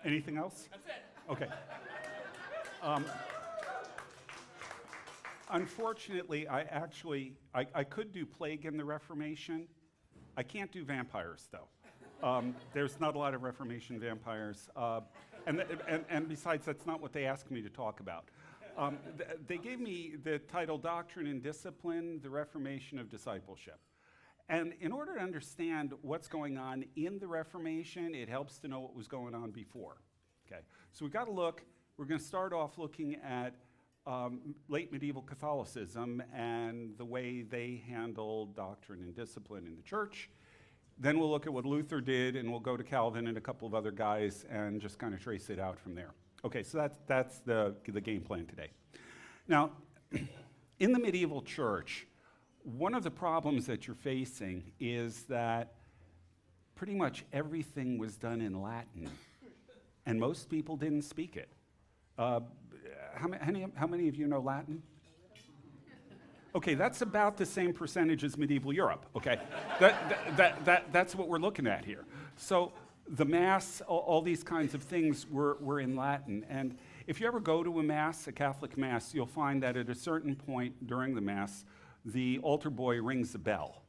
Anything else? That's it. Okay. Unfortunately, I could do plague in the Reformation. I can't do vampires, though. There's not a lot of Reformation vampires. And besides, that's not what they asked me to talk about. They gave me the title Doctrine and Discipline, the Reformation of Discipleship. And in order to understand what's going on in the Reformation, it helps to know what was going on before. Okay, so we've got to look. We're going to start off looking at late medieval Catholicism and the way they handled doctrine and discipline in the church. Then we'll look at what Luther did, and we'll go to Calvin and a couple of other guys and just kind of trace it out from there. Okay, so that's the game plan today. Now, in the medieval church, one of the problems that you're facing is that pretty much everything was done in Latin, and most people didn't speak it. How many of you know Latin? Okay, that's about the same percentage as medieval Europe, okay? That's what we're looking at here. So the Mass, all these kinds of things were in Latin. And if you ever go to a Mass, a Catholic Mass, you'll find that at a certain point during the Mass, the altar boy rings the bell.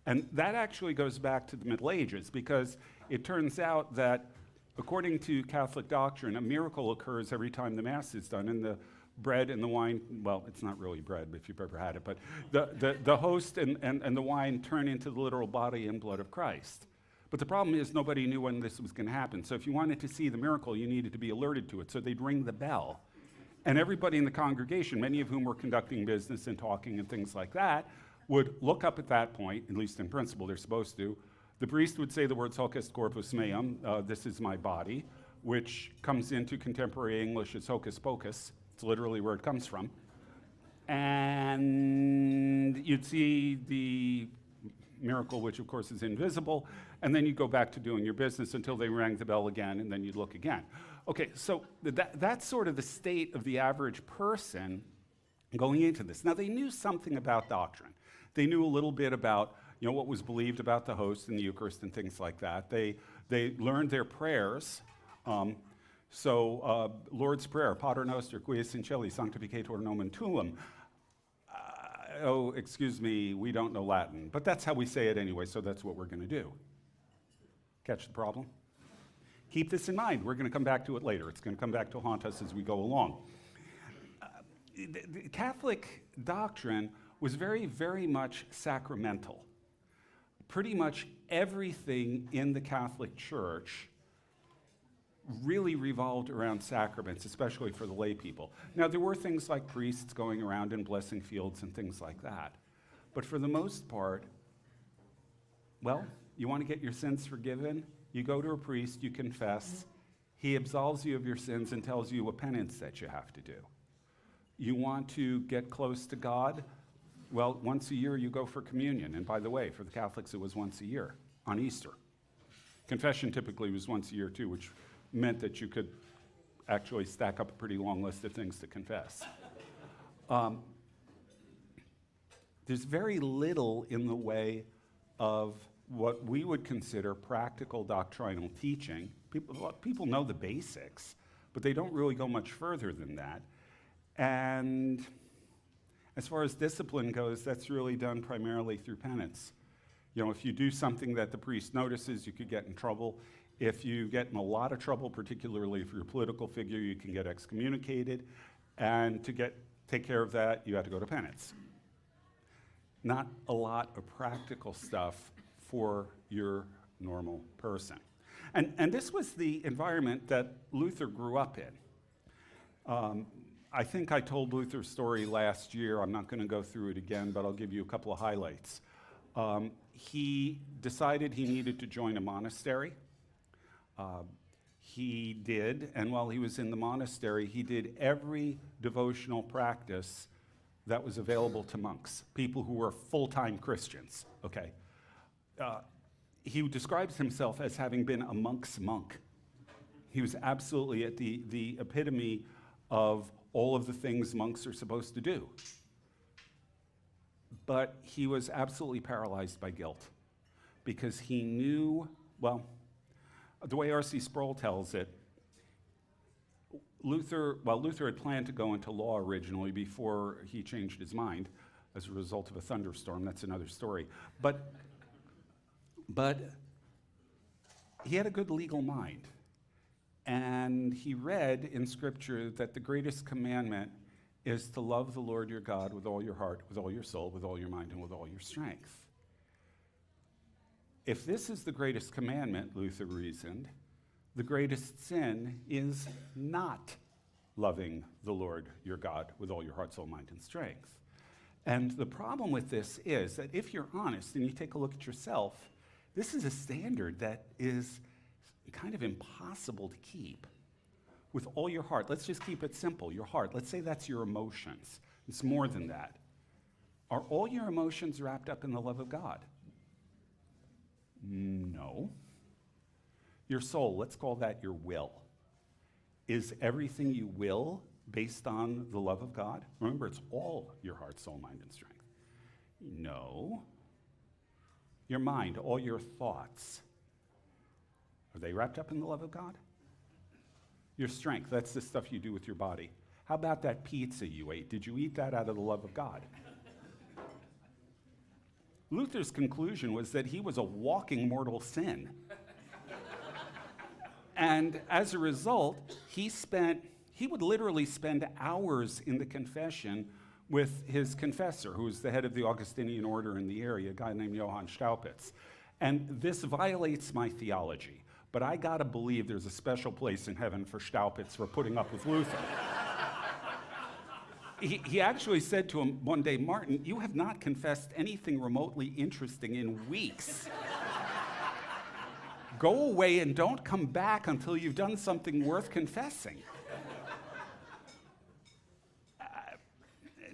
And that actually goes back to the Middle Ages, because it turns out that according to Catholic doctrine, a miracle occurs every time the Mass is done, and the bread and the wine, well, it's not really bread if you've ever had it, but the host and the wine turn into the literal body and blood of Christ. But the problem is nobody knew when this was going to happen. So if you wanted to see the miracle, you needed to be alerted to it. So they'd ring the bell. And everybody in the congregation, many of whom were conducting business and talking and things like that, would look up at that point, at least in principle they're supposed to. The priest would say the words hoc est corpus meum, this is my body, which comes into contemporary English as hocus pocus. It's literally where it comes from. And you'd see the miracle, which of course is invisible, and then you go back to doing your business until they rang the bell again, and then you'd look again. Okay, so that's sort of the state of the average person going into this. Now, they knew something about doctrine. They knew a little bit about what was believed about the host and the Eucharist and things like that. They learned their prayers. Lord's Prayer, Pater Noster, qui es in celi, sanctificator nomen tuum. Excuse me, we don't know Latin, but that's how we say it anyway, so that's what we're going to do. Catch the problem? Keep this in mind. We're going to come back to it later. It's going to come back to haunt us as we go along. The Catholic doctrine was very, very much sacramental. Pretty much everything in the Catholic Church really revolved around sacraments, especially for the lay people. Now, there were things like priests going around and blessing fields and things like that. But for the most part, well, you want to get your sins forgiven? You go to a priest, you confess. He absolves you of your sins and tells you a penance that you have to do. You want to get close to God? Well, once a year you go for communion. And by the way, for the Catholics, it was once a year on Easter. Confession typically was once a year too, which meant that you could actually stack up a pretty long list of things to confess. There's very little in the way of what we would consider practical doctrinal teaching. People know the basics, but they don't really go much further than that. And as far as discipline goes, that's really done primarily through penance. If you do something that the priest notices, you could get in trouble. If you get in a lot of trouble, particularly if you're a political figure, you can get excommunicated. And to take care of that, you have to go to penance. Not a lot of practical stuff for your normal person. And this was the environment that Luther grew up in. I think I told Luther's story last year. I'm not going to go through it again, but I'll give you a couple of highlights. He decided he needed to join a monastery. He did, and while he was in the monastery, he did every devotional practice that was available to monks, people who were full-time Christians, okay? He describes himself as having been a monk's monk. He was absolutely at the epitome of all of the things monks are supposed to do. But he was absolutely paralyzed by guilt because he knew, well, the way R.C. Sproul tells it, Luther had planned to go into law originally before he changed his mind as a result of a thunderstorm. That's another story. But he had a good legal mind. And he read in Scripture that the greatest commandment is to love the Lord your God with all your heart, with all your soul, with all your mind, and with all your strength. If this is the greatest commandment, Luther reasoned, the greatest sin is not loving the Lord your God with all your heart, soul, mind, and strength. And the problem with this is that if you're honest and you take a look at yourself, this is a standard that is kind of impossible to keep. With all your heart, let's just keep it simple, your heart. Let's say that's your emotions. It's more than that. Are all your emotions wrapped up in the love of God? No. Your soul, let's call that your will. Is everything you will based on the love of God? Remember, it's all your heart, soul, mind, and strength. No. Your mind, all your thoughts, are they wrapped up in the love of God? Your strength, that's the stuff you do with your body. How about that pizza you ate? Did you eat that out of the love of God? Luther's conclusion was that he was a walking mortal sin. And as a result, he would literally spend hours in the confession with his confessor, who was the head of the Augustinian order in the area, a guy named Johann Staupitz. And this violates my theology, but I gotta believe there's a special place in heaven for Staupitz for putting up with Luther. He actually said to him one day, Martin, you have not confessed anything remotely interesting in weeks. Go away and don't come back until you've done something worth confessing.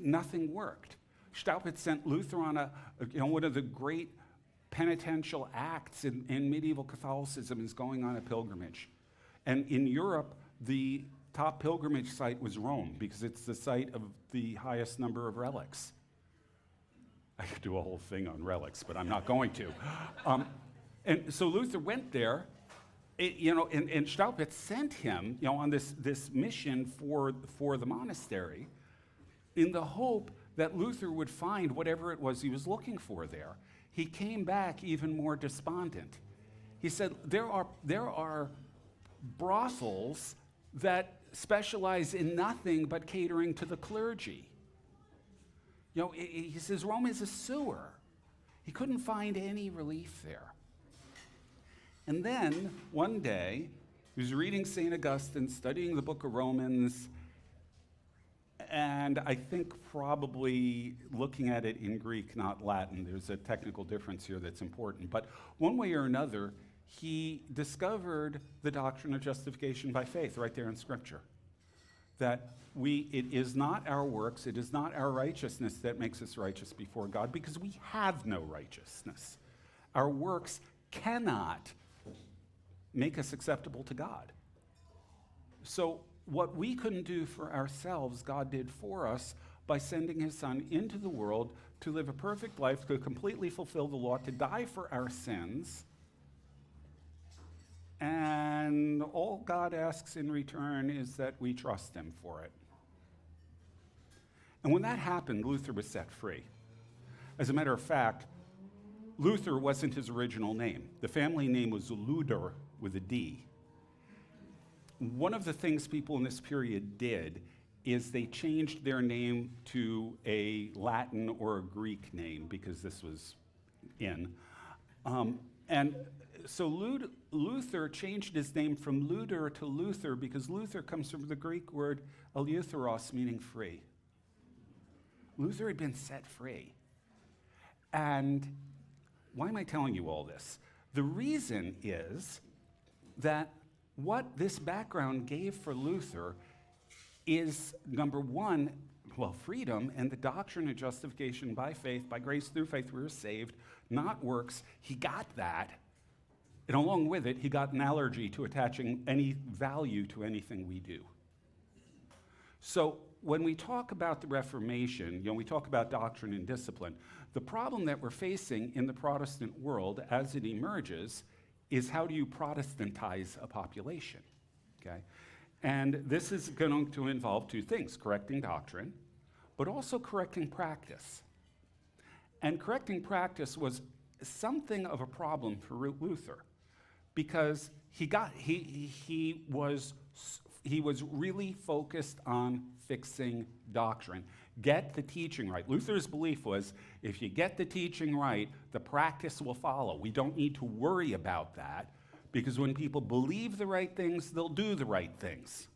Nothing worked. Staupitz sent Luther on one of the great penitential acts in medieval Catholicism is going on a pilgrimage. And in Europe, the top pilgrimage site was Rome because it's the site of the highest number of relics. I could do a whole thing on relics, but I'm not going to. And so Luther went there, and Staupitz sent him, on this mission for the monastery, in the hope that Luther would find whatever it was he was looking for there. He came back even more despondent. He said, there are brothels that specialize in nothing but catering to the clergy. He says Rome is a sewer. He couldn't find any relief there. And then one day, he was reading St. Augustine, studying the book of Romans, and I think probably looking at it in Greek, not Latin. There's a technical difference here that's important. But one way or another, he discovered the doctrine of justification by faith right there in Scripture. That it is not our works, it is not our righteousness that makes us righteous before God, because we have no righteousness. Our works cannot make us acceptable to God. So what we couldn't do for ourselves, God did for us by sending his Son into the world to live a perfect life, to completely fulfill the law, to die for our sins. And all God asks in return is that we trust him for it. And when that happened, Luther was set free. As a matter of fact, Luther wasn't his original name. The family name was Luder with a D. One of the things people in this period did is they changed their name to a Latin or a Greek name because this was in. And so Luther changed his name from Luder to Luther because Luther comes from the Greek word eleutheros, meaning free. Luther had been set free. And why am I telling you all this? The reason is that what this background gave for Luther is, number one, freedom and the doctrine of justification by faith, by grace through faith we are saved, not works. He got that. And along with it, he got an allergy to attaching any value to anything we do. So when we talk about the Reformation, we talk about doctrine and discipline. The problem that we're facing in the Protestant world as it emerges is how do you Protestantize a population, okay? And this is going to involve two things: correcting doctrine, but also correcting practice. And correcting practice was something of a problem for Luther, because he was really focused on fixing doctrine. Get the teaching right. Luther's belief was, if you get the teaching right, the practice will follow. We don't need to worry about that, because when people believe the right things, they'll do the right things.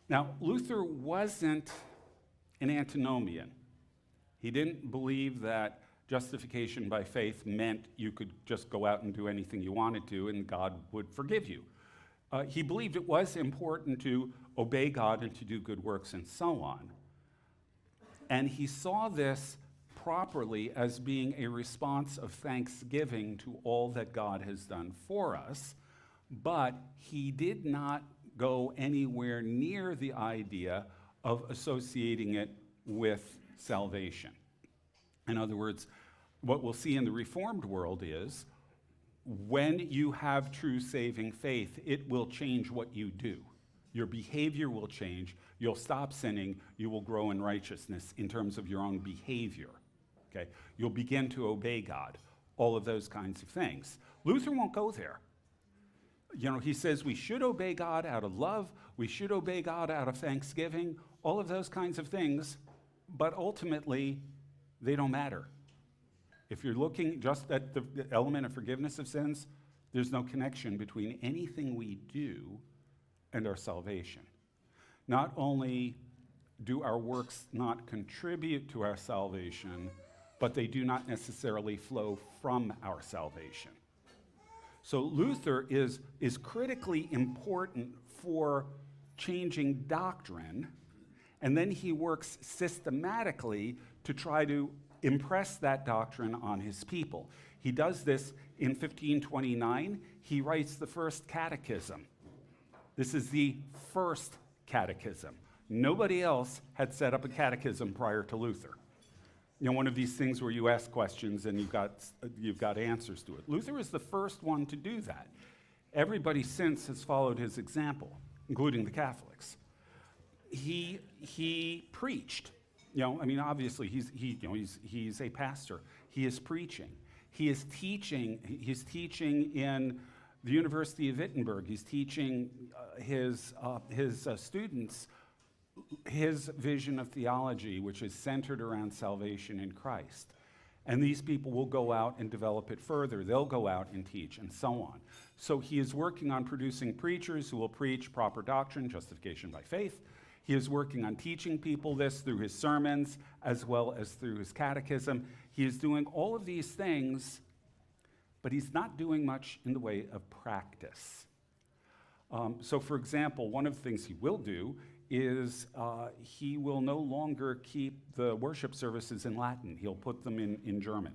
Now, Luther wasn't an antinomian. He didn't believe that justification by faith meant you could just go out and do anything you wanted to and God would forgive you. He believed it was important to obey God and to do good works and so on. And he saw this properly as being a response of thanksgiving to all that God has done for us, but he did not go anywhere near the idea of associating it with salvation. In other words, what we'll see in the Reformed world is, when you have true saving faith, it will change what you do. Your behavior will change. You'll stop sinning. You will grow in righteousness in terms of your own behavior. Okay? You'll begin to obey God. All of those kinds of things. Luther won't go there. You know, he says we should obey God out of love. We should obey God out of thanksgiving. All of those kinds of things. But ultimately, they don't matter. If you're looking just at the element of forgiveness of sins, there's no connection between anything we do and our salvation. Not only do our works not contribute to our salvation, but they do not necessarily flow from our salvation. So Luther is critically important for changing doctrine, and then he works systematically to try to impress that doctrine on his people. He does this in 1529. He writes the first catechism. This is the first catechism. Nobody else had set up a catechism prior to Luther. You know, one of these things where you ask questions and you've got answers to it. Luther is the first one to do that. Everybody since has followed his example, including the Catholics. He preached. You know, I mean, obviously, he's a pastor. He is preaching. He is teaching. He's teaching in the University of Wittenberg. He's teaching his students his vision of theology, which is centered around salvation in Christ. And these people will go out and develop it further. They'll go out and teach, and so on. So he is working on producing preachers who will preach proper doctrine, justification by faith. He is working on teaching people this through his sermons as well as through his catechism. He is doing all of these things, but he's not doing much in the way of practice. So, for example, one of the things he will do is he will no longer keep the worship services in Latin. He'll put them in German.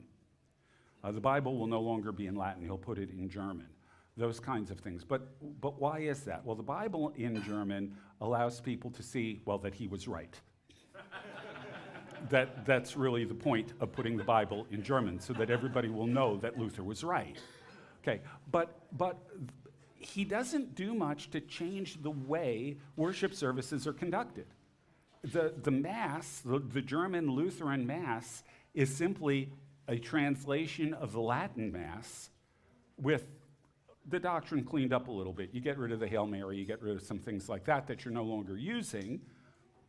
The Bible will no longer be in Latin. He'll put it in German. Those kinds of things. But why is that? Well, the Bible in German allows people to see, well, that he was right. That's really the point of putting the Bible in German, so that everybody will know that Luther was right. Okay, but he doesn't do much to change the way worship services are conducted. The Mass, the German Lutheran Mass, is simply a translation of the Latin Mass with the doctrine cleaned up a little bit. You get rid of the Hail Mary, you get rid of some things like that you're no longer using,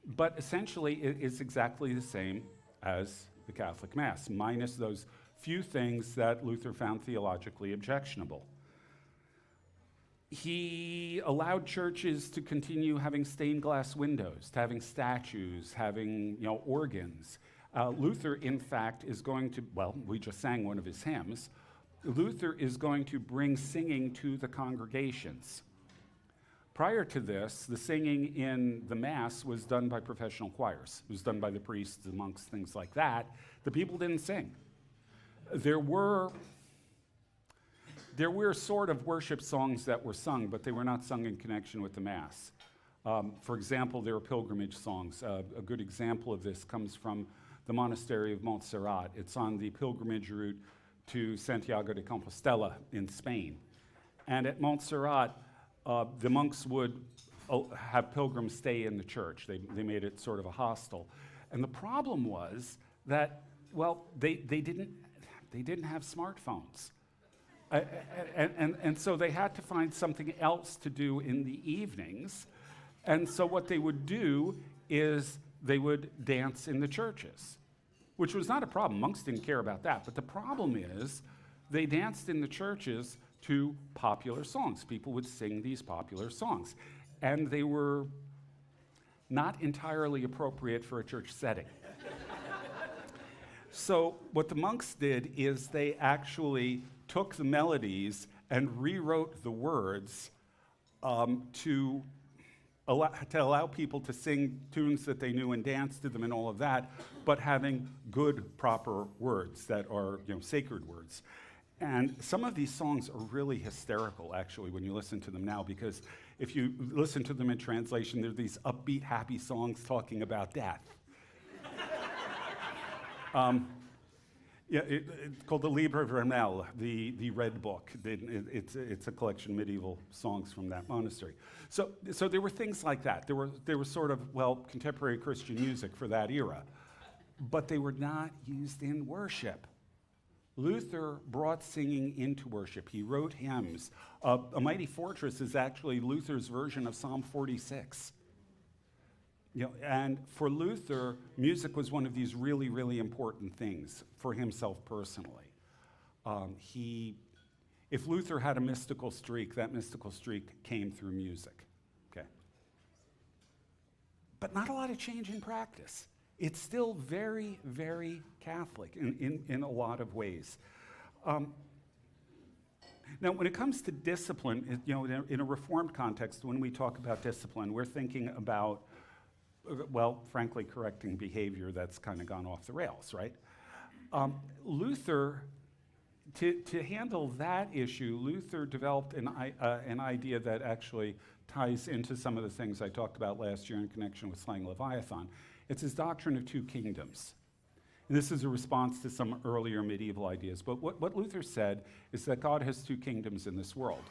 but essentially it is exactly the same as the Catholic Mass, minus those few things that Luther found theologically objectionable. He allowed churches to continue having stained glass windows, to having statues, having organs. Luther, in fact, is going to, well, we just sang one of his hymns. Luther is going to bring singing to the congregations. Prior to this, the singing in the Mass was done by professional choirs. It was done by the priests, the monks, things like that. The people didn't sing. There were sort of worship songs that were sung, but they were not sung in connection with the Mass. For example, there are pilgrimage songs. A good example of this comes from the monastery of Montserrat. It's on the pilgrimage route to Santiago de Compostela in Spain. And at Montserrat, the monks would have pilgrims stay in the church. They made it sort of a hostel. And the problem was that, well, they didn't have smartphones. And so they had to find something else to do in the evenings. And so what they would do is they would dance in the churches, which was not a problem. Monks didn't care about that. But the problem is they danced in the churches to popular songs. People would sing these popular songs. And they were not entirely appropriate for a church setting. So what the monks did is they actually took the melodies and rewrote the words to allow people to sing tunes that they knew and dance to them and all of that, but having good, proper words that are, sacred words. And some of these songs are really hysterical, actually, when you listen to them now, because if you listen to them in translation, they're these upbeat, happy songs talking about death. It's called the Livre Vermel, the Red Book. It's a collection of medieval songs from that monastery. So there were things like that. There were sort of, contemporary Christian music for that era, but they were not used in worship. Luther brought singing into worship. He wrote hymns. A Mighty Fortress is actually Luther's version of Psalm 46. And for Luther, music was one of these really, really important things for himself personally. If Luther had a mystical streak, that mystical streak came through music. Okay. But not a lot of change in practice. It's still very, very Catholic in a lot of ways. Now, when it comes to discipline, in a Reformed context, when we talk about discipline, we're thinking about, frankly, correcting behavior that's kind of gone off the rails, right? Luther, to handle that issue, Luther developed an idea that actually ties into some of the things I talked about last year in connection with slaying Leviathan. It's his doctrine of two kingdoms. And this is a response to some earlier medieval ideas. But what Luther said is that God has two kingdoms in this world.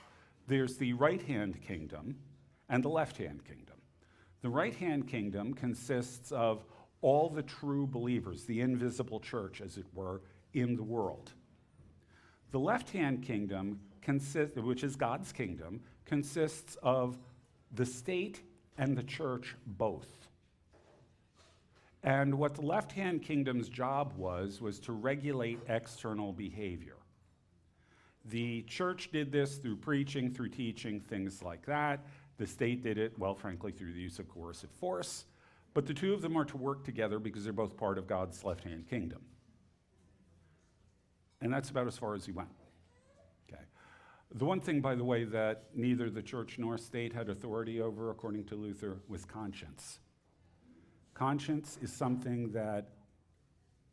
There's the right-hand kingdom and the left-hand kingdom. The right-hand kingdom consists of all the true believers, the invisible church, as it were, in the world. The left-hand kingdom, which is God's kingdom, consists of the state and the church both. And what the left-hand kingdom's job was to regulate external behavior. The church did this through preaching, through teaching, things like that. The state did it, frankly, through the use of coercive force. But the two of them are to work together because they're both part of God's left-hand kingdom. And that's about as far as he went. Okay. The one thing, by the way, that neither the church nor state had authority over, according to Luther, was conscience. Conscience is something that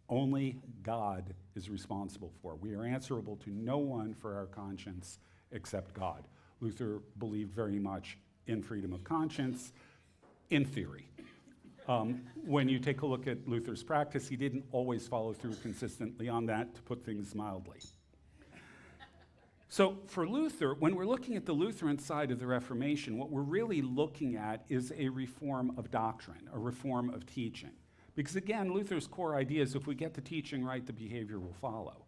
only God is responsible for. We are answerable to no one for our conscience except God. Luther believed very much in freedom of conscience, in theory. When you take a look at Luther's practice, he didn't always follow through consistently on that, to put things mildly. So for Luther, when we're looking at the Lutheran side of the Reformation, what we're really looking at is a reform of doctrine, a reform of teaching. Because again, Luther's core idea is if we get the teaching right, the behavior will follow.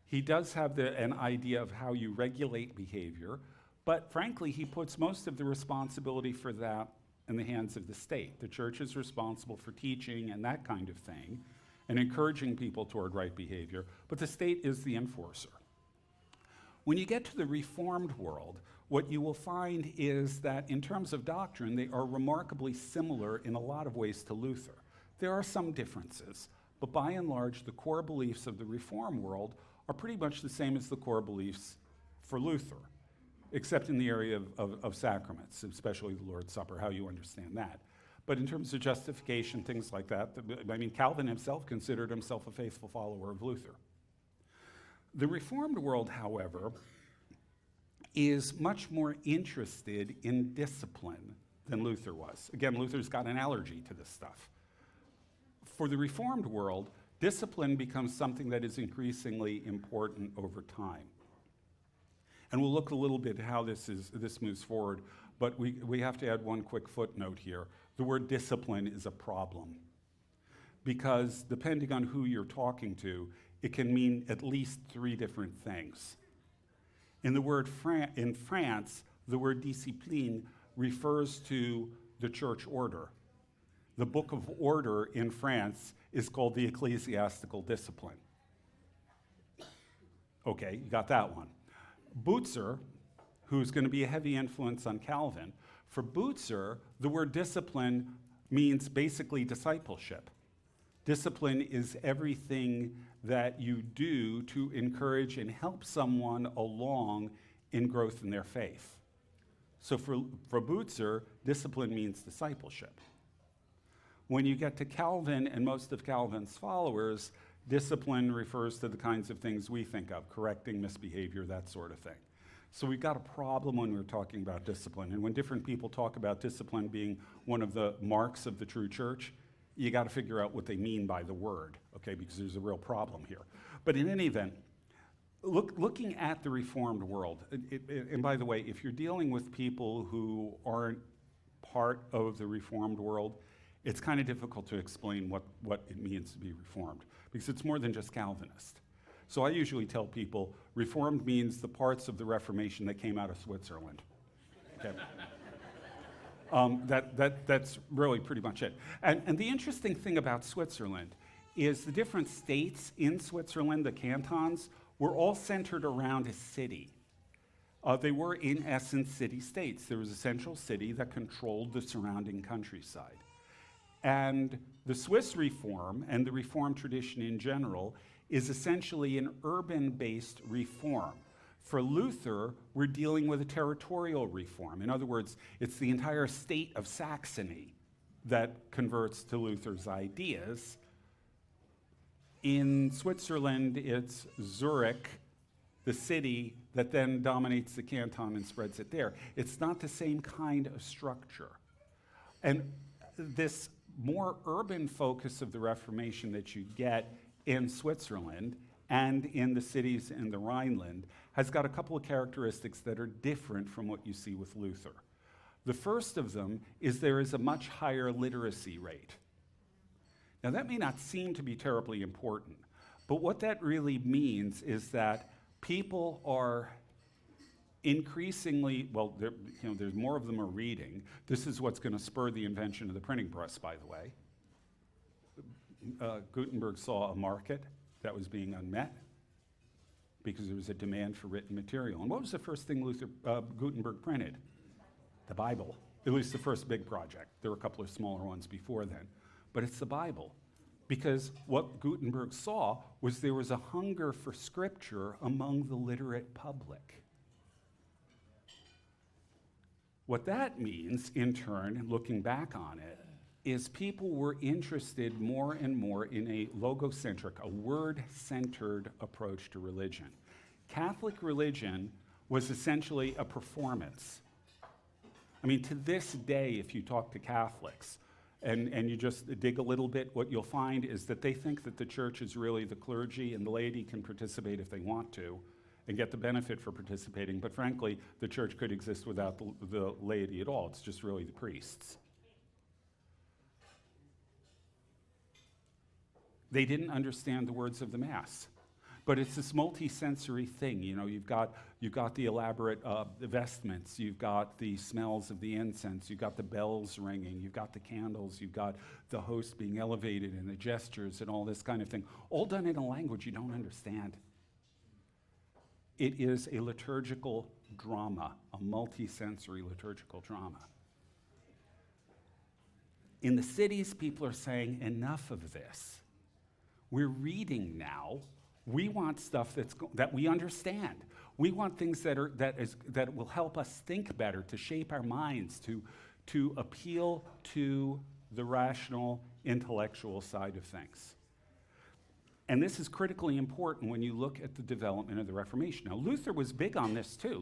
He does have an idea of how you regulate behavior, but frankly, he puts most of the responsibility for that in the hands of the state. The church is responsible for teaching and that kind of thing, and encouraging people toward right behavior, but the state is the enforcer. When you get to the Reformed world, what you will find is that in terms of doctrine, they are remarkably similar in a lot of ways to Luther. There are some differences, but by and large, the core beliefs of the Reformed world are pretty much the same as the core beliefs for Luther, except in the area of sacraments, especially the Lord's Supper, how you understand that. But in terms of justification, things like that, Calvin himself considered himself a faithful follower of Luther. The Reformed world, however, is much more interested in discipline than Luther was. Again, Luther's got an allergy to this stuff. For the Reformed world, discipline becomes something that is increasingly important over time. And we'll look a little bit how this moves forward, but we have to add one quick footnote here. The word discipline is a problem, because depending on who you're talking to, it can mean at least 3 different things. In France, the word discipline refers to the church order. The book of order in France is called the ecclesiastical discipline. Okay, you got that one. Butzer, who's going to be a heavy influence on Calvin, for Butzer, the word discipline means basically discipleship. Discipline is everything that you do to encourage and help someone along in growth in their faith. So for Butzer, discipline means discipleship. When you get to Calvin and most of Calvin's followers, discipline refers to the kinds of things we think of, correcting misbehavior, that sort of thing. So we've got a problem when we're talking about discipline. And when different people talk about discipline being one of the marks of the true church, you got to figure out what they mean by the word, okay, because there's a real problem here. But in any event, looking at the Reformed world, and by the way, if you're dealing with people who aren't part of the Reformed world, it's kind of difficult to explain what it means to be Reformed, because it's more than just Calvinist. So I usually tell people, Reformed means the parts of the Reformation that came out of Switzerland. Okay. That's really pretty much it. And the interesting thing about Switzerland is the different states in Switzerland, the cantons, were all centered around a city. They were, in essence, city-states. There was a central city that controlled the surrounding countryside. And the Swiss Reform, and the Reform tradition in general, is essentially an urban-based reform. For Luther, we're dealing with a territorial reform. In other words, it's the entire state of Saxony that converts to Luther's ideas. In Switzerland, it's Zurich, the city that then dominates the canton and spreads it there. It's not the same kind of structure. And this more urban focus of the Reformation that you get in Switzerland and in the cities in the Rhineland has got a couple of characteristics that are different from what you see with Luther. The first of them is there is a much higher literacy rate. Now, that may not seem to be terribly important, but what that really means is that people are increasingly, well, there's more of them are reading. This is what's going to spur the invention of the printing press, by the way. Gutenberg saw a market that was being unmet because there was a demand for written material. And what was the first thing Gutenberg printed? The Bible, at least the first big project. There were a couple of smaller ones before then. But it's the Bible. Because what Gutenberg saw was there was a hunger for scripture among the literate public. What that means, in turn, looking back on it, is people were interested more and more in a logocentric, a word-centered approach to religion. Catholic religion was essentially a performance. I mean, to this day, if you talk to Catholics, and you just dig a little bit, what you'll find is that they think that the church is really the clergy and the laity can participate if they want to and get the benefit for participating. But frankly, the church could exist without the laity at all. It's just really the priests. They didn't understand the words of the Mass. But it's this multi-sensory thing. You know, you've got the elaborate vestments, you've got the smells of the incense, you've got the bells ringing, you've got the candles, you've got the host being elevated and the gestures and all this kind of thing, all done in a language you don't understand. It is a liturgical drama, a multi-sensory liturgical drama. In the cities, people are saying, enough of this. We're reading now. We want stuff that we understand. We want things that will help us think better, to shape our minds, to appeal to the rational, intellectual side of things. And this is critically important when you look at the development of the Reformation. Now, Luther was big on this too.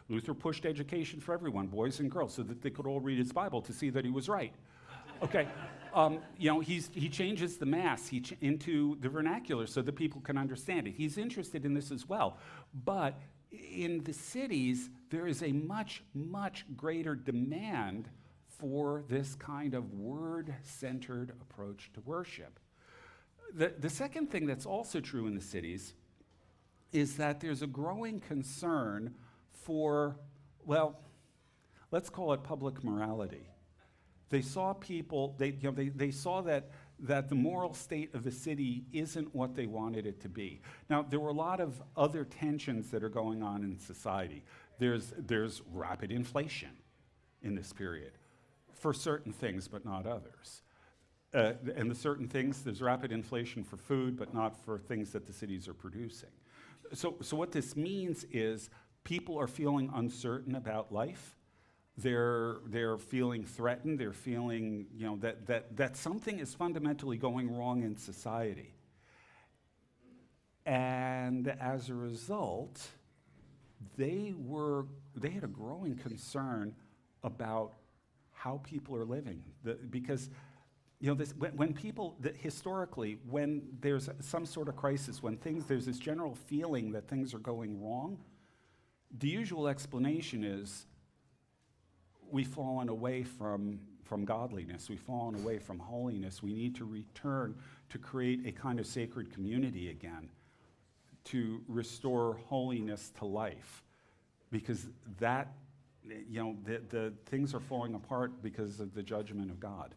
Luther pushed education for everyone, boys and girls, so that they could all read his Bible to see that he was right. Okay. He changes the Mass into the vernacular so that people can understand it. He's interested in this as well. But in the cities, there is a much, much greater demand for this kind of word-centered approach to worship. The second thing that's also true in the cities is that there's a growing concern for, well, let's call it public morality. They saw people, they saw that the moral state of the city isn't what they wanted it to be. Now, there were a lot of other tensions that are going on in society. There's rapid inflation in this period for certain things, but not others. And the certain things, there's rapid inflation for food, but not for things that the cities are producing. So what this means is people are feeling uncertain about life. They're feeling threatened. They're feeling, that something is fundamentally going wrong in society. And as a result, they had a growing concern about how people are living, because when people, historically, when there's some sort of crisis, there's this general feeling that things are going wrong, the usual explanation is we've fallen away from godliness, we've fallen away from holiness. We need to return to create a kind of sacred community again, to restore holiness to life, because the things are falling apart because of the judgment of God.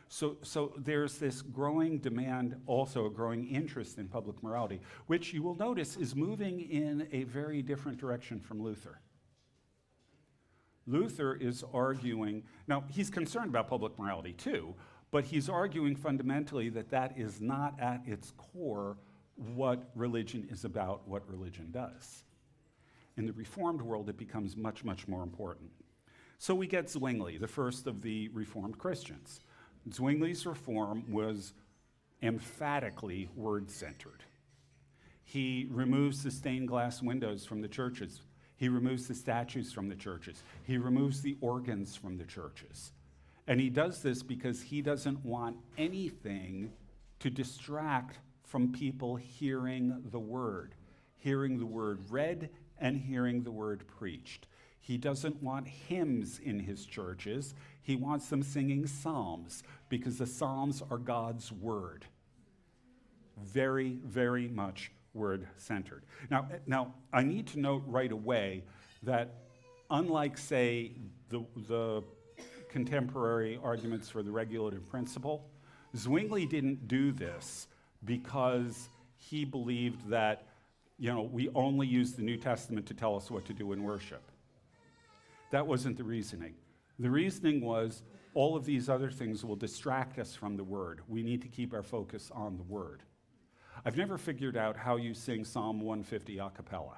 So there's this growing demand, also a growing interest in public morality, which you will notice is moving in a very different direction from Luther. Luther is arguing, now he's concerned about public morality too, but he's arguing fundamentally that is not at its core what religion is about, what religion does. In the Reformed world, it becomes much, much more important. So we get Zwingli, the first of the Reformed Christians. Zwingli's reform was emphatically word-centered. He removes the stained glass windows from the churches. He removes the statues from the churches. He removes the organs from the churches. And he does this because he doesn't want anything to distract from people hearing the word read and hearing the word preached. He doesn't want hymns in his churches. He wants them singing psalms, because the psalms are God's word. Very, very much word-centered. Now, I need to note right away that unlike, say, the contemporary arguments for the regulative principle, Zwingli didn't do this because he believed that, we only use the New Testament to tell us what to do in worship. That wasn't the reasoning. The reasoning was all of these other things will distract us from the word. We need to keep our focus on the word. I've never figured out how you sing Psalm 150 a cappella.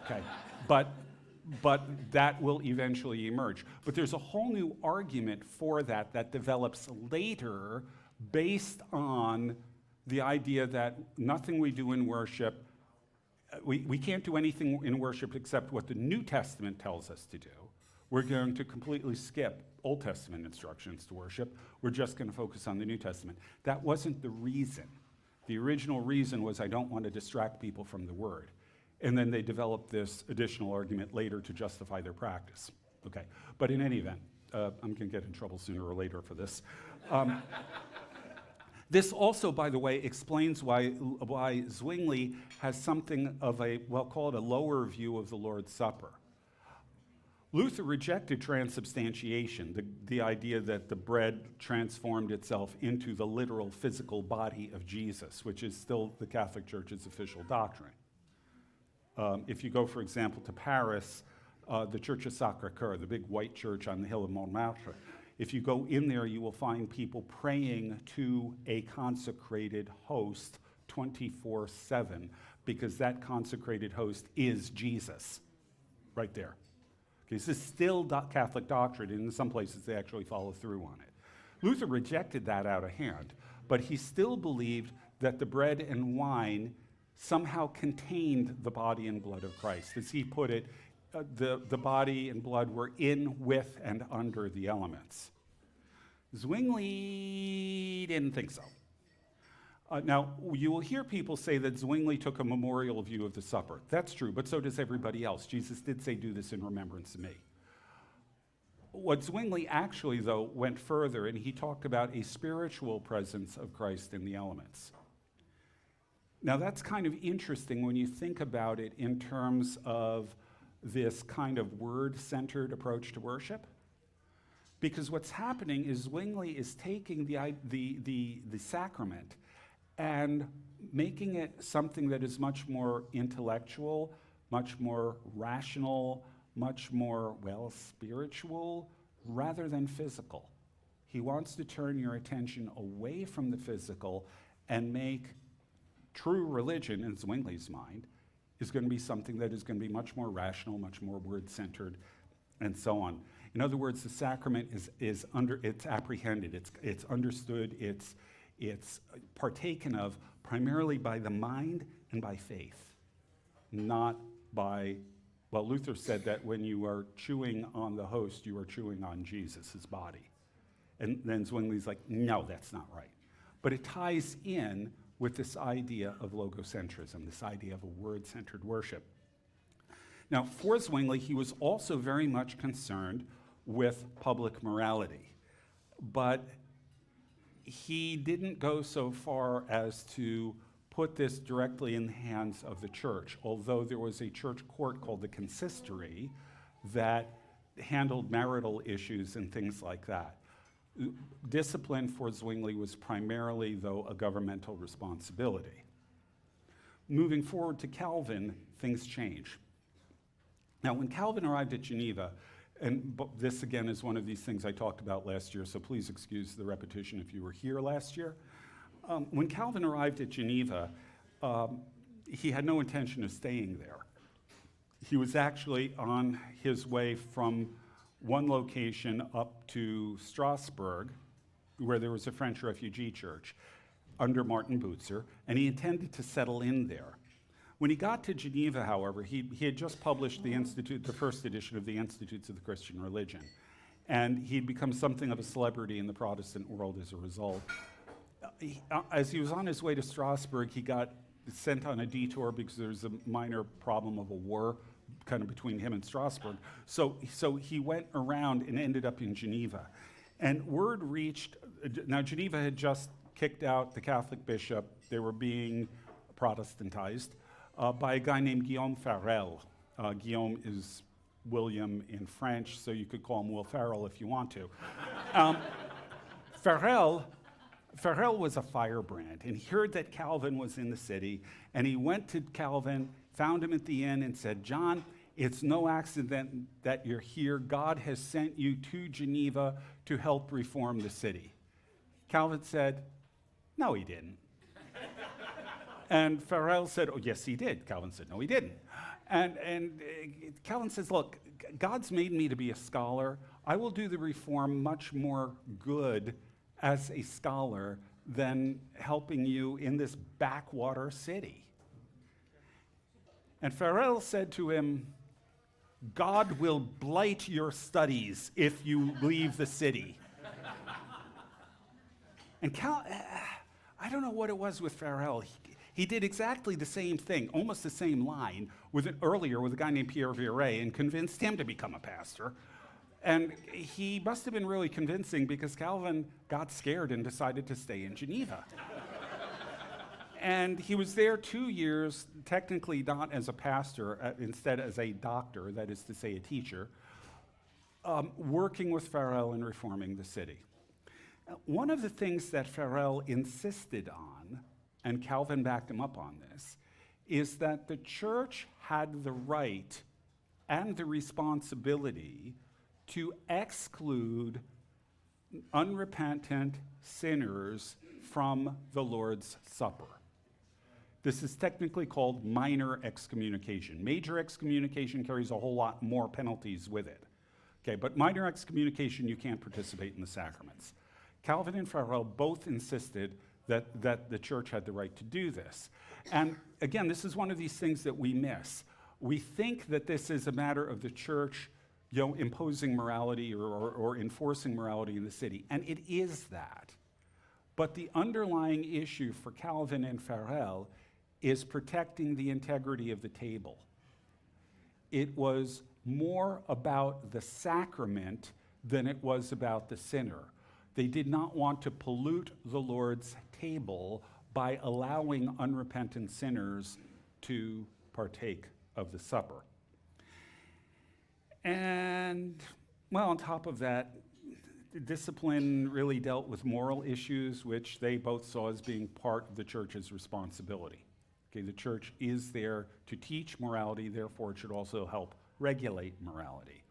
Okay, but that will eventually emerge. But there's a whole new argument for that develops later based on the idea that nothing we do in worship, we can't do anything in worship except what the New Testament tells us to do. We're going to completely skip Old Testament instructions to worship. We're just going to focus on the New Testament. That wasn't the reason. The original reason was I don't want to distract people from the word. And then they developed this additional argument later to justify their practice. Okay, but in any event, I'm going to get in trouble sooner or later for this. This also, by the way, explains why Zwingli has something of call it a lower view of the Lord's Supper. Luther rejected transubstantiation, the idea that the bread transformed itself into the literal physical body of Jesus, which is still the Catholic Church's official doctrine. If you go, for example, to Paris, the Church of Sacré-Cœur, the big white church on the hill of Montmartre, if you go in there, you will find people praying to a consecrated host 24/7, because that consecrated host is Jesus, right there. Okay, this is still Catholic doctrine, and in some places they actually follow through on it. Luther rejected that out of hand, but he still believed that the bread and wine somehow contained the body and blood of Christ. As he put it, the body and blood were in, with, and under the elements. Zwingli didn't think so. Now, you will hear people say that Zwingli took a memorial view of the supper. That's true, but so does everybody else. Jesus did say, do this in remembrance of me. What Zwingli actually, though, went further, and he talked about a spiritual presence of Christ in the elements. Now, that's kind of interesting when you think about it in terms of this kind of word-centered approach to worship. Because what's happening is Zwingli is taking the sacrament and making it something that is much more intellectual, much more rational, much more, well, spiritual, rather than physical. He wants to turn your attention away from the physical and make true religion, in Zwingli's mind, is going to be something that is going to be much more rational, much more word-centered, and so on. In other words, the sacrament is apprehended, it's understood, it's partaken of primarily by the mind and by faith, not by, well, Luther said that when you are chewing on the host, you are chewing on Jesus, his body. And then Zwingli's like, no, that's not right. But it ties in with this idea of logocentrism, this idea of a word-centered worship. Now, for Zwingli, he was also very much concerned with public morality, but he didn't go so far as to put this directly in the hands of the church, although there was a church court called the consistory that handled marital issues and things like that. Discipline for Zwingli was primarily, though, a governmental responsibility. Moving forward to Calvin, things change. Now, when Calvin arrived at Geneva, and this again is one of these things I talked about last year, so please excuse the repetition if you were here last year. When Calvin arrived at Geneva, he had no intention of staying there. He was actually on his way from one location up to Strasbourg, where there was a French refugee church under Martin Bucer, and he intended to settle in there. When he got to Geneva, however, he had just published the first edition of the Institutes of the Christian Religion, and he'd become something of a celebrity in the Protestant world as a result. As he was on his way to Strasbourg, he got sent on a detour because there was a minor problem of a war kind of between him and Strasbourg. So he went around and ended up in Geneva. And word reached, now Geneva had just kicked out the Catholic bishop. They were being Protestantized by a guy named Guillaume Farel. Guillaume is William in French, so you could call him Will Ferrell if you want to. Farel was a firebrand, and he heard that Calvin was in the city, and he went to Calvin, found him at the inn, and said, John, it's no accident that you're here. God has sent you to Geneva to help reform the city. Calvin said, no, he didn't. And Farel said, oh, yes, he did. Calvin said, no, he didn't. And Calvin says, look, God's made me to be a scholar. I will do the reform much more good as a scholar than helping you in this backwater city. And Farel said to him, God will blight your studies if you leave the city. And I don't know what it was with Farel. He did exactly the same thing, almost the same line, earlier with a guy named Pierre Viret, and convinced him to become a pastor. And he must have been really convincing because Calvin got scared and decided to stay in Geneva. And he was there 2 years, technically not as a pastor, instead as a doctor, that is to say a teacher, working with Farel and reforming the city. One of the things that Farel insisted on, and Calvin backed him up on this, is that the church had the right and the responsibility to exclude unrepentant sinners from the Lord's Supper. This is technically called minor excommunication. Major excommunication carries a whole lot more penalties with it. Okay, but minor excommunication, you can't participate in the sacraments. Calvin and Farel both insisted that the church had the right to do this. And again, this is one of these things that we miss. We think that this is a matter of the church, imposing morality or enforcing morality in the city, and it is that. But the underlying issue for Calvin and Farel is protecting the integrity of the table. It was more about the sacrament than it was about the sinner. They did not want to pollute the Lord's table by allowing unrepentant sinners to partake of the supper. And, well, on top of that, discipline really dealt with moral issues, which they both saw as being part of the church's responsibility. Okay, the church is there to teach morality, therefore it should also help regulate morality.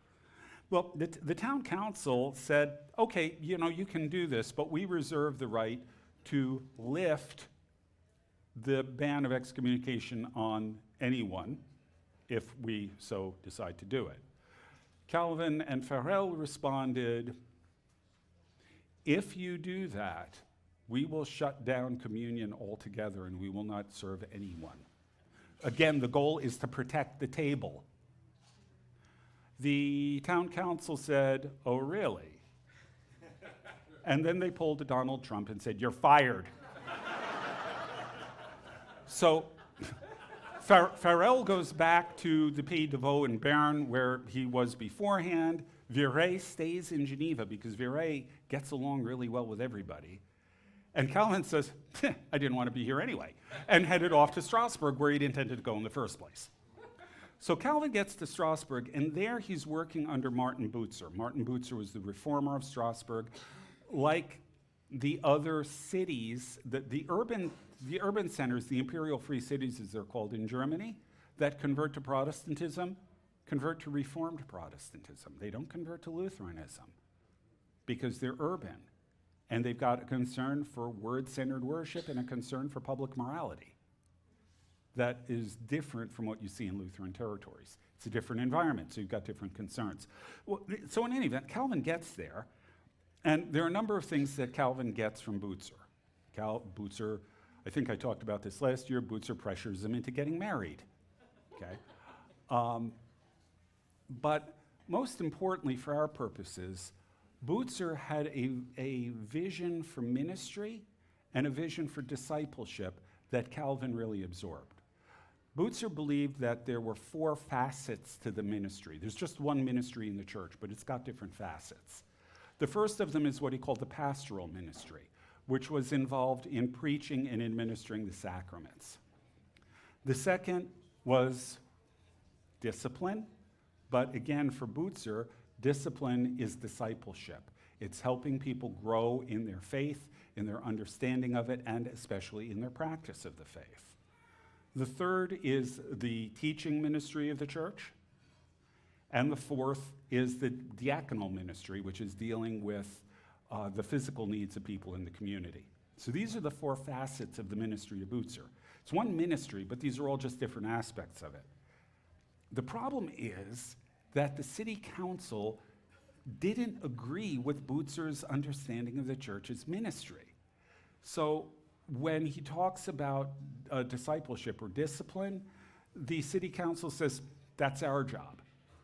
Well, the town council said, okay, you can do this, but we reserve the right to lift the ban of excommunication on anyone if we so decide to do it. Calvin and Farel responded, if you do that, we will shut down communion altogether and we will not serve anyone. Again, the goal is to protect the table. The town council said, oh, really? And then they pulled to Donald Trump and said, you're fired. So Farel goes back to the Pays de Vaud in Bern, where he was beforehand. Viret stays in Geneva because Viret gets along really well with everybody. And Calvin says, I didn't want to be here anyway, and headed off to Strasbourg, where he'd intended to go in the first place. So Calvin gets to Strasbourg, and there he's working under Martin Bucer. Martin Bucer was the reformer of Strasbourg. Like the other cities, the urban centers, the imperial free cities as they're called in Germany, that convert to Protestantism, convert to Reformed Protestantism. They don't convert to Lutheranism because they're urban. And they've got a concern for word-centered worship and a concern for public morality that is different from what you see in Lutheran territories. It's a different environment, so you've got different concerns. Well, so in any event, Calvin gets there, and there are a number of things that Calvin gets from Bucer. Bucer, I think I talked about this last year, Bucer pressures him into getting married, okay? But most importantly for our purposes, Bucer had a vision for ministry and a vision for discipleship that Calvin really absorbed. Bucer believed that there were 4 facets to the ministry. There's just one ministry in the church, but it's got different facets. The first of them is what he called the pastoral ministry, which was involved in preaching and administering the sacraments. The second was discipline, but again, for Bucer, discipline is discipleship. It's helping people grow in their faith, in their understanding of it, and especially in their practice of the faith. The third is the teaching ministry of the church. And the fourth is the diaconal ministry, which is dealing with the physical needs of people in the community. So these are the 4 facets of the ministry of Bucer. It's one ministry, but these are all just different aspects of it. The problem is that the city council didn't agree with Bucer's understanding of the church's ministry. So when he talks about discipleship or discipline, the city council says, that's our job.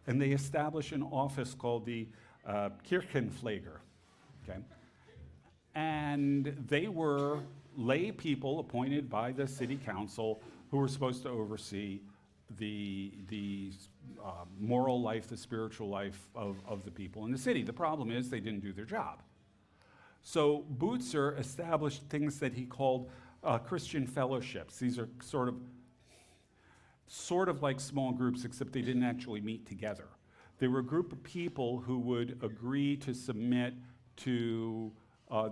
And they establish an office called the Kirchenpfleger, okay? And they were lay people appointed by the city council who were supposed to oversee the moral life, the spiritual life of the people in the city. The problem is they didn't do their job. So Bucer established things that he called Christian fellowships. These are sort of like small groups, except they didn't actually meet together. They were a group of people who would agree to submit to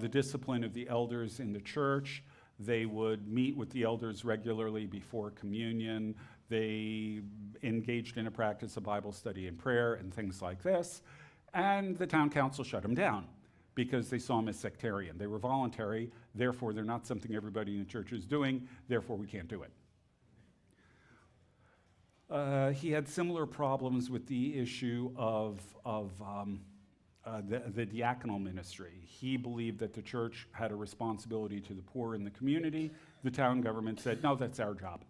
the discipline of the elders in the church. They would meet with the elders regularly before communion. They engaged in a practice of Bible study and prayer and things like this. And the town council shut them down because they saw them as sectarian. They were voluntary, therefore they're not something everybody in the church is doing, therefore we can't do it. He had similar problems with the issue of the diaconal ministry. He believed that the church had a responsibility to the poor in the community. The town government said, no, that's our job.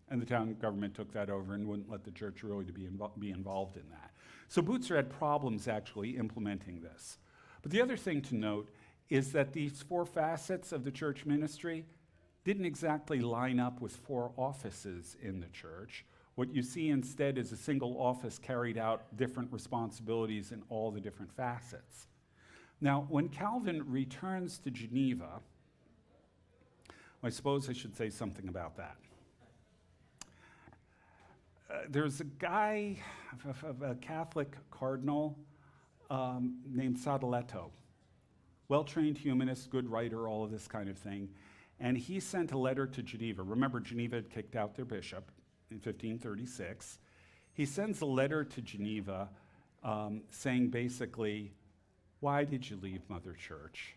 And the town government took that over and wouldn't let the church really be involved in that. So Bucer had problems actually implementing this. But the other thing to note is that these four facets of the church ministry didn't exactly line up with four offices in the church. What you see instead is a single office carried out different responsibilities in all the different facets. Now, when Calvin returns to Geneva, I suppose I should say something about that. There's a guy, a Catholic cardinal named Sadoleto, well-trained humanist, good writer, all of this kind of thing. And he sent a letter to Geneva. Remember, Geneva had kicked out their bishop in 1536. He sends a letter to Geneva saying basically, why did you leave Mother Church?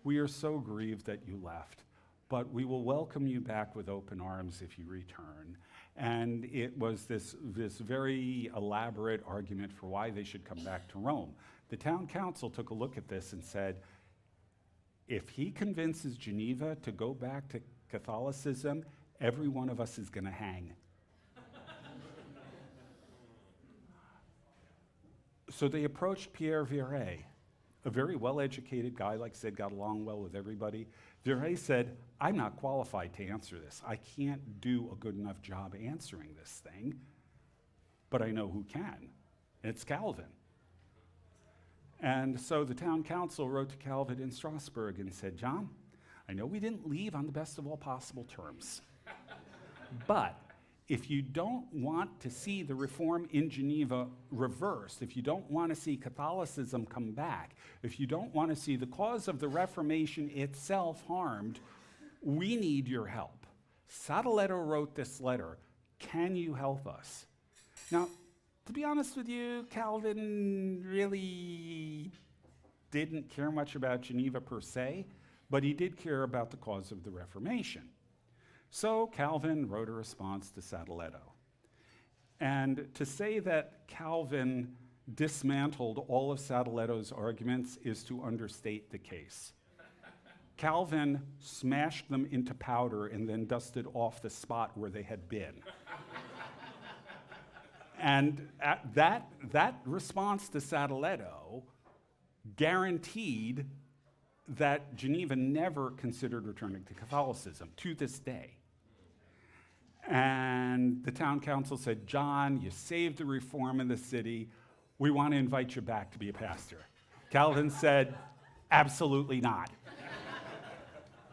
We are so grieved that you left, but we will welcome you back with open arms if you return. And it was this very elaborate argument for why they should come back to Rome. The town council took a look at this and said, if he convinces Geneva to go back to Catholicism, every one of us is going to hang. So they approached Pierre Viret, a very well-educated guy, like I said, got along well with everybody. Viret said, I'm not qualified to answer this. I can't do a good enough job answering this thing, but I know who can. It's Calvin. And so the town council wrote to Calvin in Strasbourg and said, John, I know we didn't leave on the best of all possible terms, but if you don't want to see the reform in Geneva reversed, if you don't want to see Catholicism come back, if you don't want to see the cause of the Reformation itself harmed, we need your help. Sadoleto wrote this letter. Can you help us? Now, to be honest with you, Calvin really didn't care much about Geneva per se, but he did care about the cause of the Reformation. So Calvin wrote a response to Sadoleto. And to say that Calvin dismantled all of Sadoleto's arguments is to understate the case. Calvin smashed them into powder and then dusted off the spot where they had been. And that response to Sadoleto guaranteed that Geneva never considered returning to Catholicism to this day. And the town council said, John, you saved the reform in the city. We want to invite you back to be a pastor. Calvin said, absolutely not.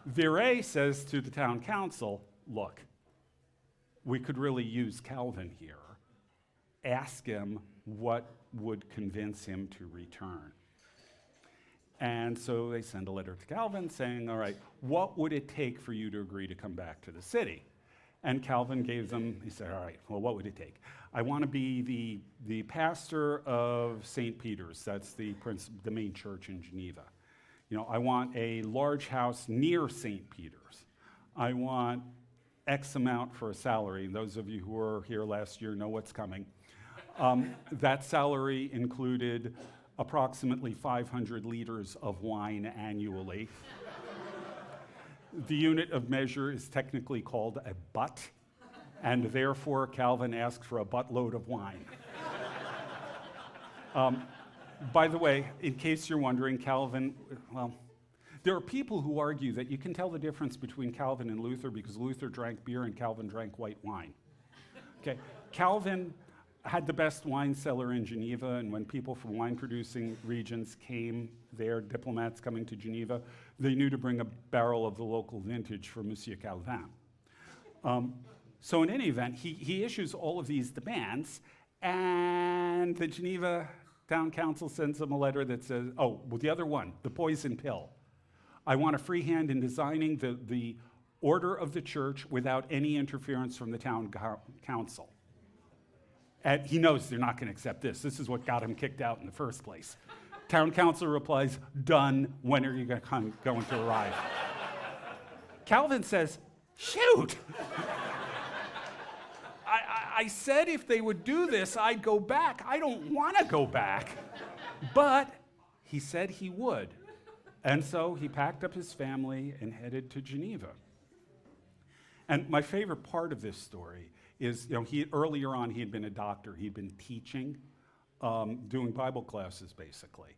Viret says to the town council, look, we could really use Calvin here. Ask him what would convince him to return. And so they send a letter to Calvin saying, all right, what would it take for you to agree to come back to the city? And Calvin gave them, he said, all right, well, what would it take? I want to be the pastor of St. Peter's. That's the main church in Geneva. You know, I want a large house near St. Peter's. I want X amount for a salary. Those of you who were here last year know what's coming. That salary included approximately 500 liters of wine annually. The unit of measure is technically called a butt, and therefore Calvin asked for a buttload of wine. By the way, in case you're wondering, Calvin, well, there are people who argue that you can tell the difference between Calvin and Luther because Luther drank beer and Calvin drank white wine. Okay, Calvin had the best wine cellar in Geneva, and when people from wine-producing regions came there, diplomats coming to Geneva, they knew to bring a barrel of the local vintage for Monsieur Calvin. So in any event, he issues all of these demands, and the Geneva Town Council sends him a letter that says, oh, well, the other one, the poison pill. I want a free hand in designing the order of the church without any interference from the town council. And he knows they're not going to accept this. This is what got him kicked out in the first place. Town council replies, done. When are you going to arrive? Calvin says, shoot. I said if they would do this, I'd go back. I don't want to go back. But he said he would. And so he packed up his family and headed to Geneva. And my favorite part of this story is, earlier on he had been a doctor. He'd been teaching, doing Bible classes basically.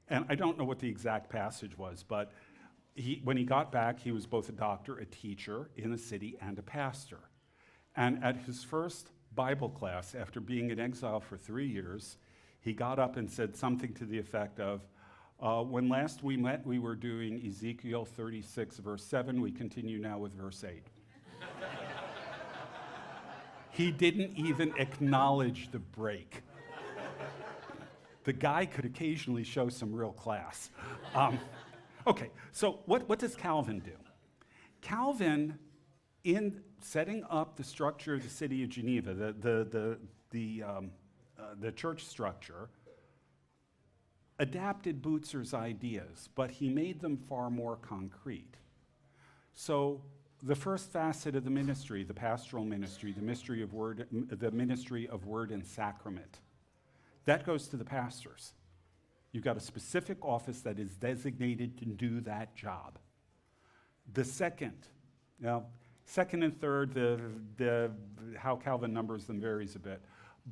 And I don't know what the exact passage was, but when he got back, he was both a doctor, a teacher in the city, and a pastor. And at his first Bible class, after being in exile for 3 years, he got up and said something to the effect of, when last we met, we were doing Ezekiel 36, verse 7. We continue now with verse 8. He didn't even acknowledge the break. The guy could occasionally show some real class. Okay, so what does Calvin do? Calvin, in setting up the structure of the city of Geneva, the church structure, adapted Bucer's ideas, but he made them far more concrete. So the first facet of the ministry, the pastoral ministry, the ministry of word and sacrament, that goes to the pastors. You've got a specific office that is designated to do that job. The second and third, how Calvin numbers them varies a bit.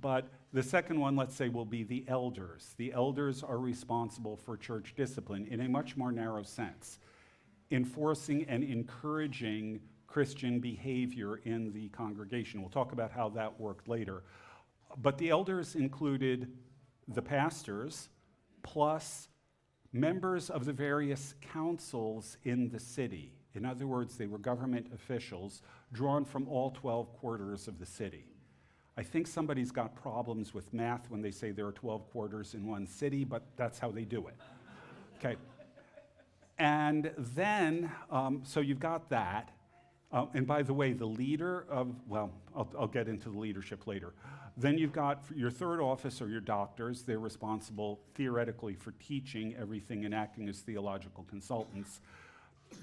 But the second one, let's say, will be the elders. The elders are responsible for church discipline in a much more narrow sense, enforcing and encouraging Christian behavior in the congregation. We'll talk about how that worked later. But the elders included the pastors, plus members of the various councils in the city. In other words, they were government officials drawn from all 12 quarters of the city. I think somebody's got problems with math when they say there are 12 quarters in one city, but that's how they do it. Okay. And then, so you've got that. And by the way, the leader of, I'll get into the leadership later. Then you've got your third office or your doctors. They're responsible theoretically for teaching everything and acting as theological consultants.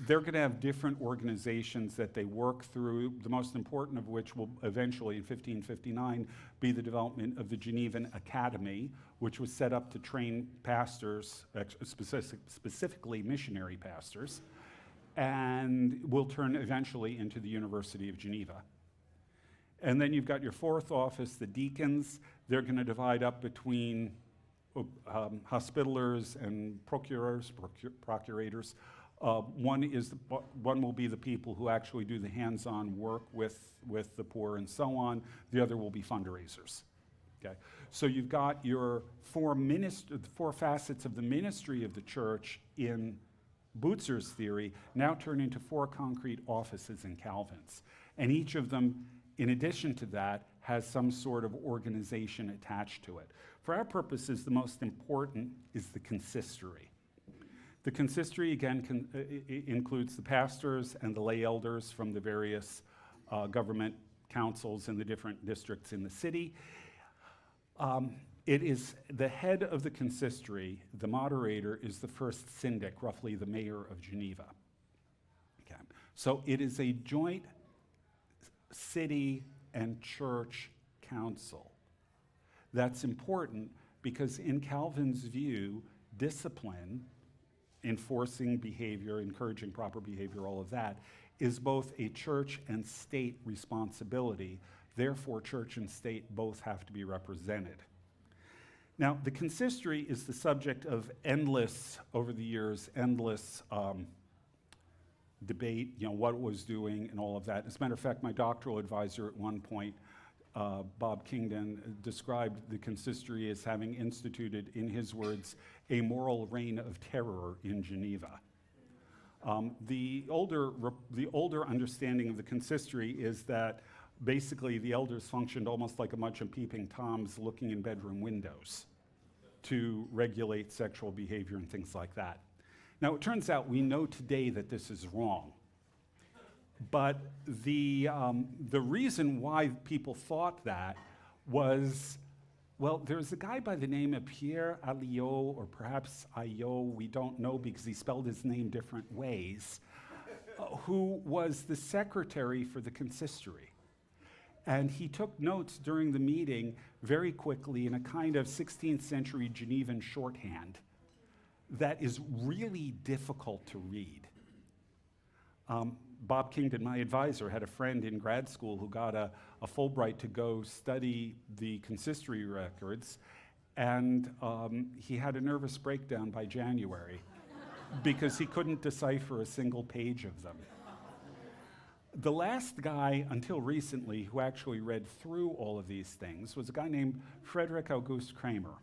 They're going to have different organizations that they work through, the most important of which will eventually, in 1559, be the development of the Genevan Academy, which was set up to train pastors, specifically missionary pastors, and will turn eventually into the University of Geneva. And then you've got your fourth office, the deacons. They're going to divide up between hospitallers and procurators. One will be the people who actually do the hands-on work with the poor and so on. The other will be fundraisers. Okay, so you've got your four facets of the ministry of the church in Bucer's theory now turn into four concrete offices in Calvin's, and each of them, in addition to that, has some sort of organization attached to it. For our purposes, the most important is the consistory. The consistory, again, includes the pastors and the lay elders from the various government councils in the different districts in the city. It is the head of the consistory, the moderator, is the first syndic, roughly the mayor of Geneva. Okay. So it is a joint city and church council. That's important because in Calvin's view, discipline, enforcing behavior, encouraging proper behavior, all of that, is both a church and state responsibility. Therefore, church and state both have to be represented. Now, the consistory is the subject of over the years, endless debate, what it was doing and all of that. As a matter of fact, my doctoral advisor at one point, Bob Kingdon, described the consistory as having instituted, in his words, a moral reign of terror in Geneva. The older understanding of the consistory is that basically the elders functioned almost like a bunch of peeping toms looking in bedroom windows to regulate sexual behavior and things like that. Now, it turns out we know today that this is wrong. But the reason why people thought that was, there's a guy by the name of Pierre Alliot, or perhaps Ayot, we don't know because he spelled his name different ways, who was the secretary for the consistory. And he took notes during the meeting very quickly in a kind of 16th century Genevan shorthand that is really difficult to read. Bob Kingdon, my advisor, had a friend in grad school who got a Fulbright to go study the consistory records, and he had a nervous breakdown by January because he couldn't decipher a single page of them. The last guy, until recently, who actually read through all of these things was a guy named Friedrich August Kramer.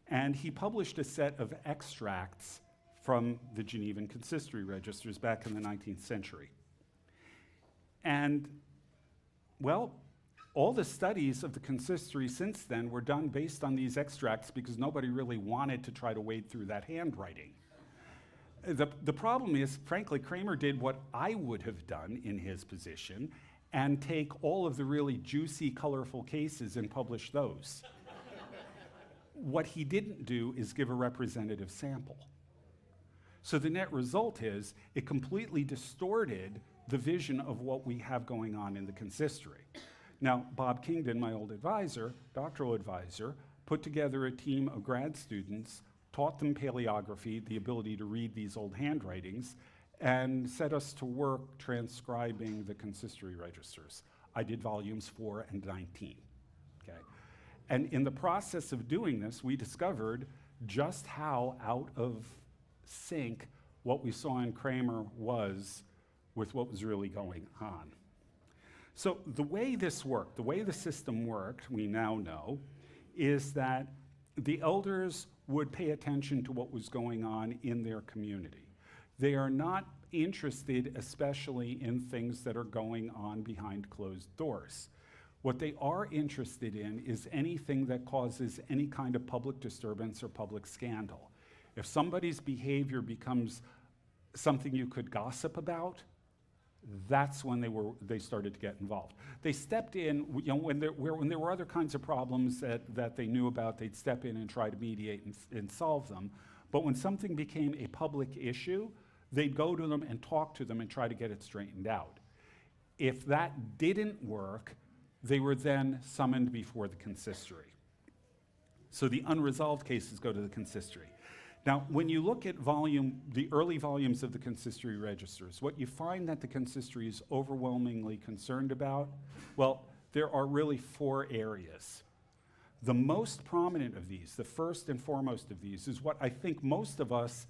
And he published a set of extracts from the Genevan consistory registers back in the 19th century. And, well, all the studies of the consistory since then were done based on these extracts because nobody really wanted to try to wade through that handwriting. The problem is, frankly, Kramer did what I would have done in his position and take all of the really juicy, colorful cases and publish those. What he didn't do is give a representative sample. So the net result is it completely distorted the vision of what we have going on in the consistory. Now, Bob Kingdon, my old advisor, doctoral advisor, put together a team of grad students, taught them paleography, the ability to read these old handwritings, and set us to work transcribing the consistory registers. I did volumes 4 and 19. Okay? And in the process of doing this, we discovered just how out of sync what we saw in Kramer was with what was really going on. So the way this worked, the way the system worked, we now know, is that the elders would pay attention to what was going on in their community. They are not interested especially in things that are going on behind closed doors. What they are interested in is anything that causes any kind of public disturbance or public scandal. If somebody's behavior becomes something you could gossip about, that's when they started to get involved. They stepped in, when there were other kinds of problems that they knew about, they'd step in and try to mediate and solve them. But when something became a public issue, they'd go to them and talk to them and try to get it straightened out. If that didn't work, they were then summoned before the consistory. So the unresolved cases go to the consistory. Now, when you look at the early volumes of the consistory registers, what you find that the consistory is overwhelmingly concerned about, well, there are really 4 areas. The most prominent of these, the first and foremost of these, is what I think most of us,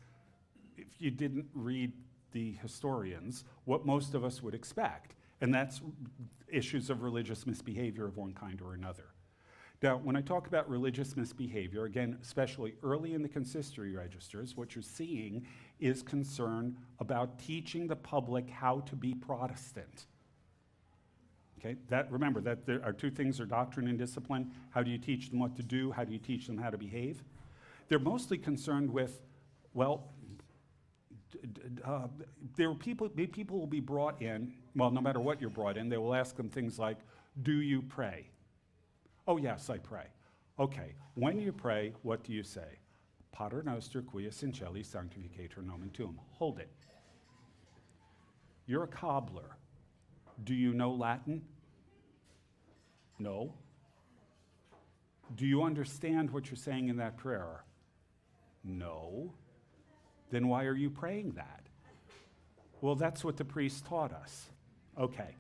if you didn't read the historians, what most of us would expect, and that's issues of religious misbehavior of one kind or another. Now, when I talk about religious misbehavior, again, especially early in the consistory registers, what you're seeing is concern about teaching the public how to be Protestant. Okay, remember that there are 2 things are doctrine and discipline. How do you teach them what to do? How do you teach them how to behave? They're mostly concerned with, well, people will be brought in, well, no matter what you're brought in, they will ask them things like, do you pray? Oh, yes, I pray. Okay, when you pray, what do you say? Pater noster quies in celi sanctificator nomen tuum. Hold it. You're a cobbler. Do you know Latin? No. Do you understand what you're saying in that prayer? No. Then why are you praying that? Well, that's what the priest taught us. Okay.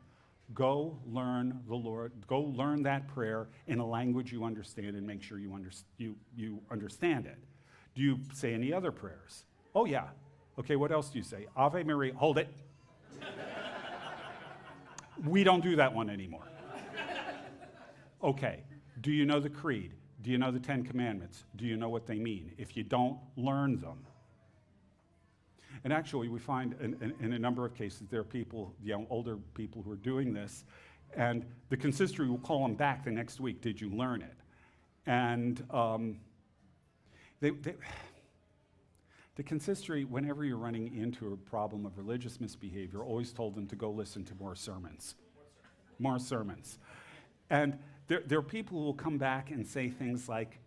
Go learn the Lord, go learn that prayer in a language you understand and make sure you understand it. Do you say any other prayers? Oh, yeah. Okay, what else do you say? Ave Maria, hold it. We don't do that one anymore. Okay, do you know the creed? Do you know the 10 commandments? Do you know what they mean? If you don't, learn them. And actually, we find in a number of cases, there are people, older people who are doing this, and the consistory will call them back the next week, did you learn it? And the consistory, whenever you're running into a problem of religious misbehavior, always told them to go listen to more sermons. More sermons. And there are people who will come back and say things like,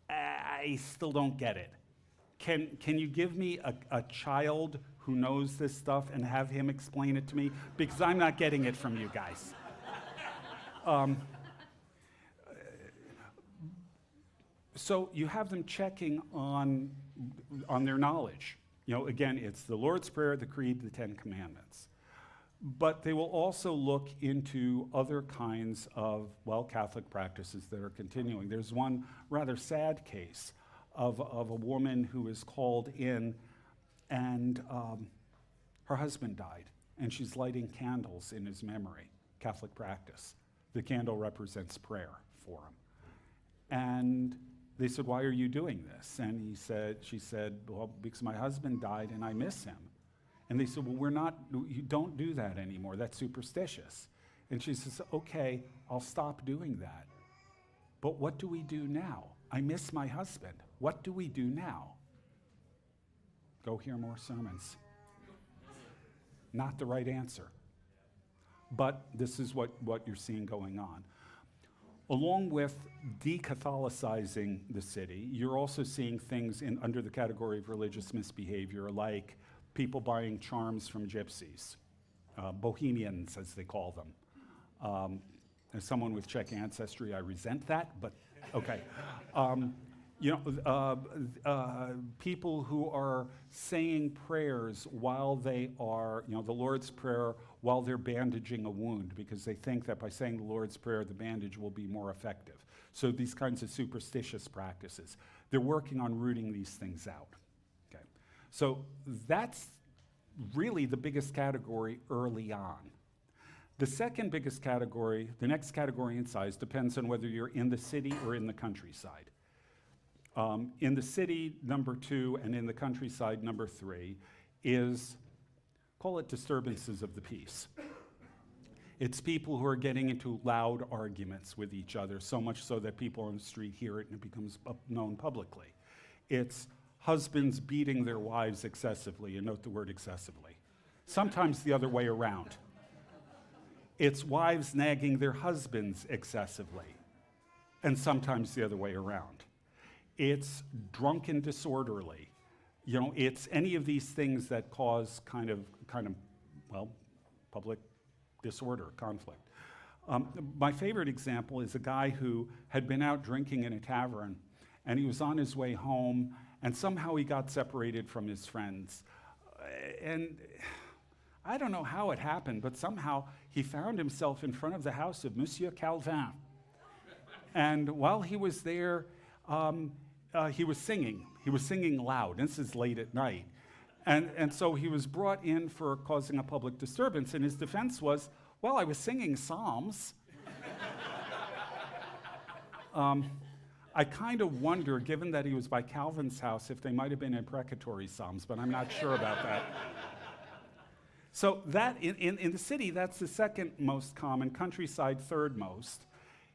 I still don't get it. Can you give me a child who knows this stuff and have him explain it to me? Because I'm not getting it from you guys. So you have them checking on their knowledge. Again, it's the Lord's Prayer, the Creed, the 10 Commandments. But they will also look into other kinds of, well, Catholic practices that are continuing. There's one rather sad case of a woman who is called in, and her husband died, and she's lighting candles in his memory, Catholic practice. The candle represents prayer for him. And they said, "Why are you doing this?" And she said, "Well, because my husband died and I miss him." And they said, "Well, you don't do that anymore. That's superstitious." And she says, "Okay, I'll stop doing that. But what do we do now? I miss my husband. What do we do now?" Go hear more sermons. Not the right answer. But this is what you're seeing going on. Along with de-Catholicizing the city, you're also seeing things under the category of religious misbehavior, like people buying charms from gypsies, bohemians, as they call them. As someone with Czech ancestry, I resent that, but okay. People who are saying prayers while they are, the Lord's Prayer, while they're bandaging a wound, because they think that by saying the Lord's Prayer, the bandage will be more effective. So these kinds of superstitious practices, they're working on rooting these things out. Okay, so that's really the biggest category early on. The second biggest category, the next category in size, depends on whether you're in the city or in the countryside. In the city, number 2, and in the countryside, number 3, is, call it disturbances of the peace. It's people who are getting into loud arguments with each other, so much so that people on the street hear it and it becomes known publicly. It's husbands beating their wives excessively, and note the word excessively. Sometimes the other way around. It's wives nagging their husbands excessively, and sometimes the other way around. It's drunk and disorderly. It's any of these things that cause kind of, public disorder, conflict. My favorite example is a guy who had been out drinking in a tavern, and he was on his way home, and somehow he got separated from his friends. And I don't know how it happened, but somehow he found himself in front of the house of Monsieur Calvin. And while he was there, he was singing. He was singing loud. This is late at night. And so he was brought in for causing a public disturbance, and his defense was, "Well, I was singing psalms." I kind of wonder, given that he was by Calvin's house, if they might have been imprecatory psalms, but I'm not sure about that. So that, in the city, that's the second most common, countryside third most.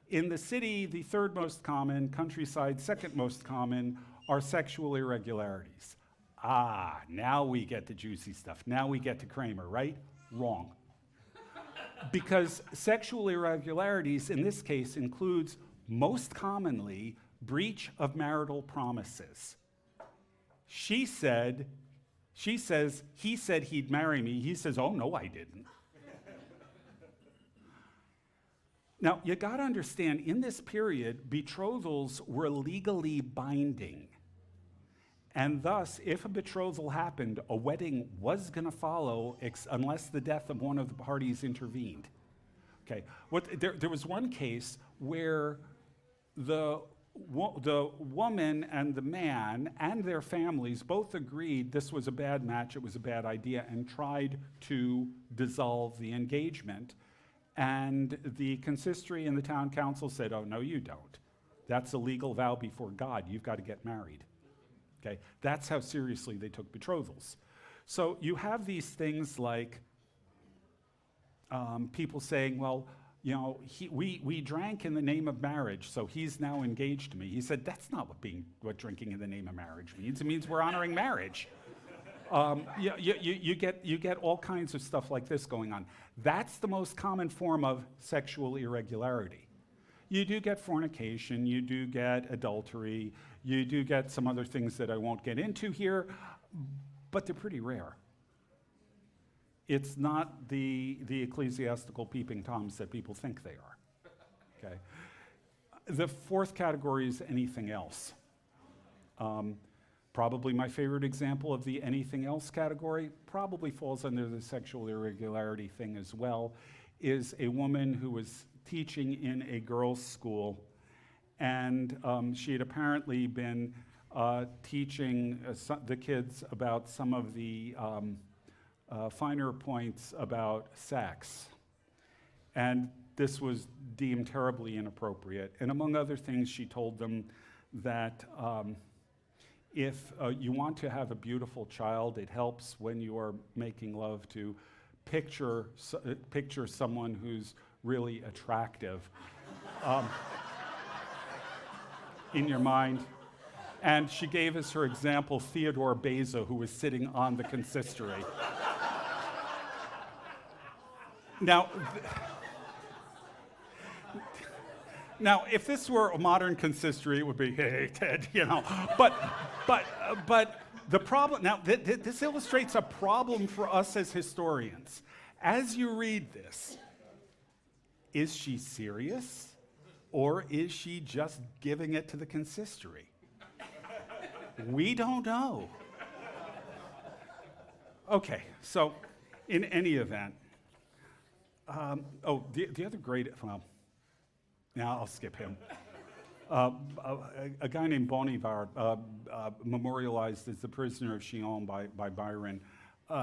In the city, the third most common, countryside second most common, are sexual irregularities. Now we get the juicy stuff. Now we get to Kramer, right? Wrong. Because sexual irregularities, in this case, includes, most commonly, breach of marital promises. He says, he said he'd marry me. He says, "Oh, no, I didn't." Now, you got to understand, in this period, betrothals were legally binding. And thus, if a betrothal happened, a wedding was going to follow unless the death of one of the parties intervened. Okay. There was one case where the woman and the man and their families both agreed this was a bad match, it was a bad idea, and tried to dissolve the engagement. And the consistory and the town council said, "Oh, no, you don't. That's a legal vow before God. You've got to get married." Okay? That's how seriously they took betrothals. So you have these things like people saying, "Well, we drank in the name of marriage, so he's now engaged to me." He said, "That's not what drinking in the name of marriage means. It means we're honoring marriage." You get all kinds of stuff like this going on. That's the most common form of sexual irregularity. You do get fornication, you do get adultery, you do get some other things that I won't get into here, but they're pretty rare. It's not the ecclesiastical peeping toms that people think they are. Okay. The fourth category is anything else. Probably my favorite example of the anything else category, probably falls under the sexual irregularity thing as well, is a woman who was teaching in a girls' school, and she had apparently been teaching the kids about some of the finer points about sex. And this was deemed terribly inappropriate. And among other things, she told them that if you want to have a beautiful child, it helps when you are making love to picture someone who's really attractive in your mind. And she gave us her example, Theodore Beza, who was sitting on the consistory. Now, if this were a modern consistory, it would be, hey, Ted, you know. But the problem, now, this illustrates a problem for us as historians. As you read this, is she serious, or is she just giving it to the consistory? We don't know. Okay, so in any event, the other great, well, now I'll skip him. A guy named Bonnivard, memorialized as the prisoner of Chillon by Byron.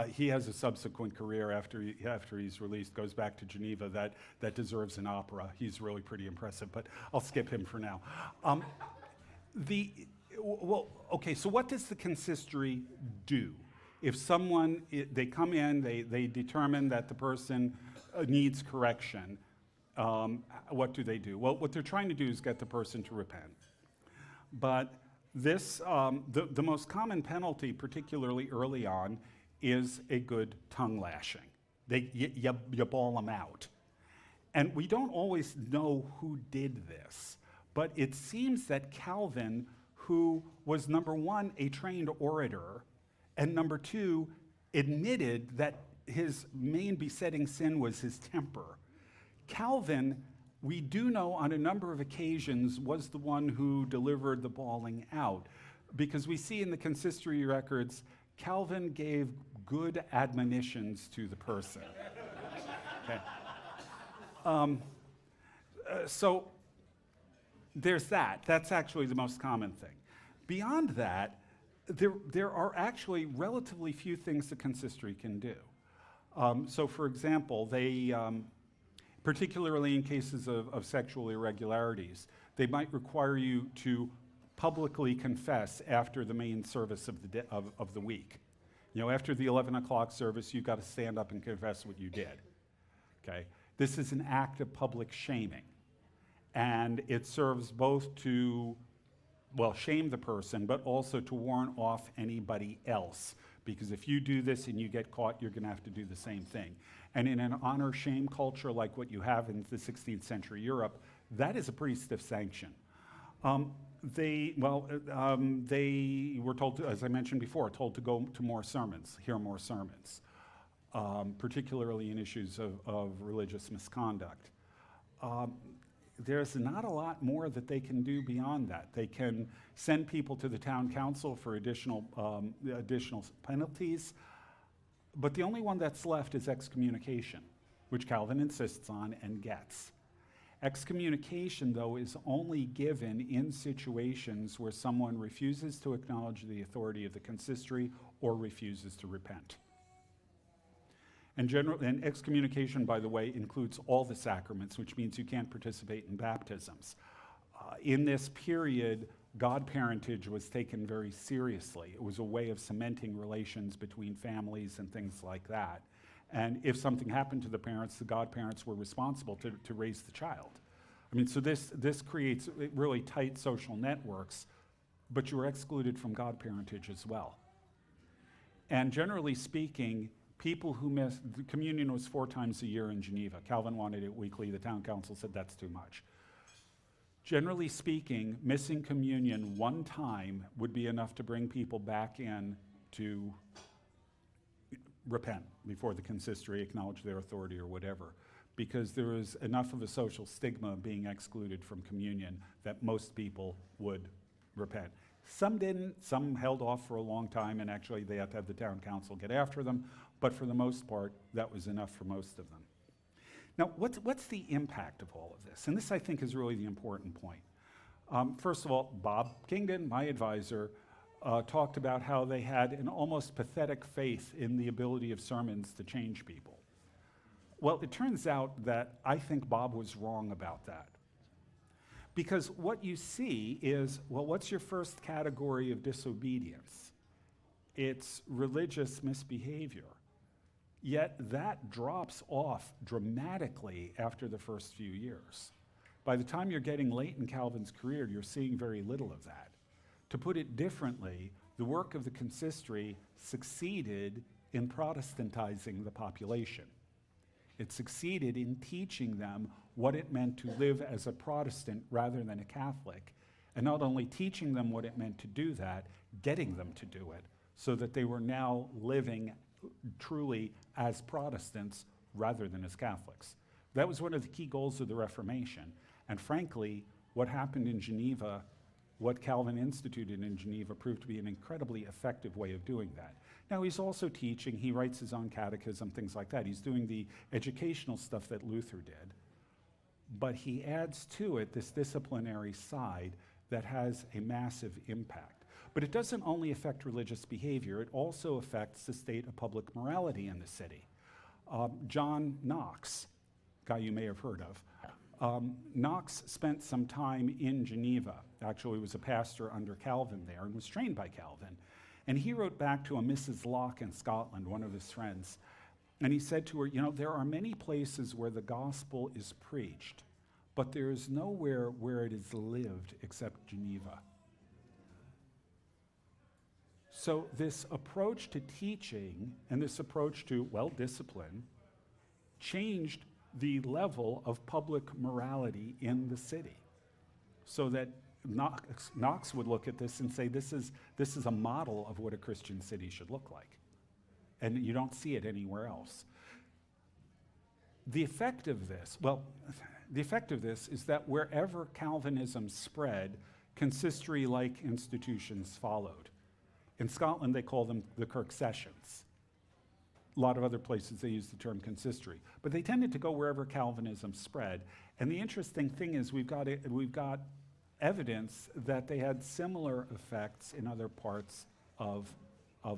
He has a subsequent career after he's released, goes back to Geneva that deserves an opera. He's really pretty impressive, but I'll skip him for now. So what does the consistory do? If someone, they come in, they determine that the person needs correction, what do they do? Well, what they're trying to do is get the person to repent. But this, the most common penalty, particularly early on, is a good tongue lashing. You bawl them out. And we don't always know who did this, but it seems that Calvin, who was, number one, a trained orator, and number two, admitted that his main besetting sin was his temper. Calvin, we do know on a number of occasions, was the one who delivered the bawling out, because we see in the consistory records, Calvin gave good admonitions to the person. Okay. So there's that. That's actually the most common thing. Beyond that, there are actually relatively few things the consistory can do. So for example, they, particularly in cases of sexual irregularities, they might require you to publicly confess after the main service of the week. You know, after the 11 o'clock service, you've got to stand up and confess what you did. Okay? This is an act of public shaming. And it serves both to, well, shame the person, but also to warn off anybody else. Because if you do this and you get caught, you're going to have to do the same thing. And in an honor-shame culture like what you have in the 16th century Europe, that is a pretty stiff sanction. They were told, as I mentioned before, told to go to more sermons, hear more sermons, particularly in issues of religious misconduct. There's not a lot more that they can do beyond that. They can send people to the town council for additional penalties, but the only one that's left is excommunication, which Calvin insists on and gets. Excommunication, though, is only given in situations where someone refuses to acknowledge the authority of the consistory or refuses to repent. And excommunication, by the way, includes all the sacraments, which means you can't participate in baptisms. In this period, godparentage was taken very seriously. It was a way of cementing relations between families and things like that. And if something happened to the parents, the godparents were responsible to raise the child. I mean, so this creates really tight social networks, but you were excluded from godparentage as well. And generally speaking, people who miss, the communion was 4 times a year in Geneva. Calvin wanted it weekly. The town council said that's too much. Generally speaking, missing communion one time would be enough to bring people back in to repent before the consistory, acknowledge their authority or whatever, because there is enough of a social stigma being excluded from communion that most people would repent. Some didn't, some held off for a long time, and actually they had to have the town council get after them, but for the most part, that was enough for most of them. Now, what's the impact of all of this? And this, I think, is really the important point. First of all, Bob Kingdon, my advisor, talked about how they had an almost pathetic faith in the ability of sermons to change people. Well, it turns out that I think Bob was wrong about that. Because what you see is, well, what's your first category of disobedience? It's religious misbehavior. Yet that drops off dramatically after the first few years. By the time you're getting late in Calvin's career, you're seeing very little of that. To put it differently, the work of the consistory succeeded in Protestantizing the population. It succeeded in teaching them what it meant to live as a Protestant rather than a Catholic, and not only teaching them what it meant to do that, getting them to do it, so that they were now living truly as Protestants rather than as Catholics. That was one of the key goals of the Reformation, and frankly, what happened in Geneva, what Calvin instituted in Geneva, proved to be an incredibly effective way of doing that. Now, he's also teaching, he writes his own catechism, things like that. He's doing the educational stuff that Luther did, but he adds to it this disciplinary side that has a massive impact. But it doesn't only affect religious behavior, it also affects the state of public morality in the city. John Knox, guy you may have heard of, Knox spent some time in Geneva. Actually, was a pastor under Calvin there and was trained by Calvin. And he wrote back to a Mrs. Locke in Scotland, one of his friends, and he said to her, you know, there are many places where the gospel is preached, but there is nowhere where it is lived except Geneva. So this approach to teaching and this approach to, well, discipline changed the level of public morality in the city, so that Knox would look at this and say, this is a model of what a Christian city should look like. And you don't see it anywhere else. The effect of this is that wherever Calvinism spread, consistory-like institutions followed. In Scotland, they call them the Kirk Sessions. A lot of other places they use the term consistory. But they tended to go wherever Calvinism spread. And the interesting thing is we've got evidence that they had similar effects in other parts of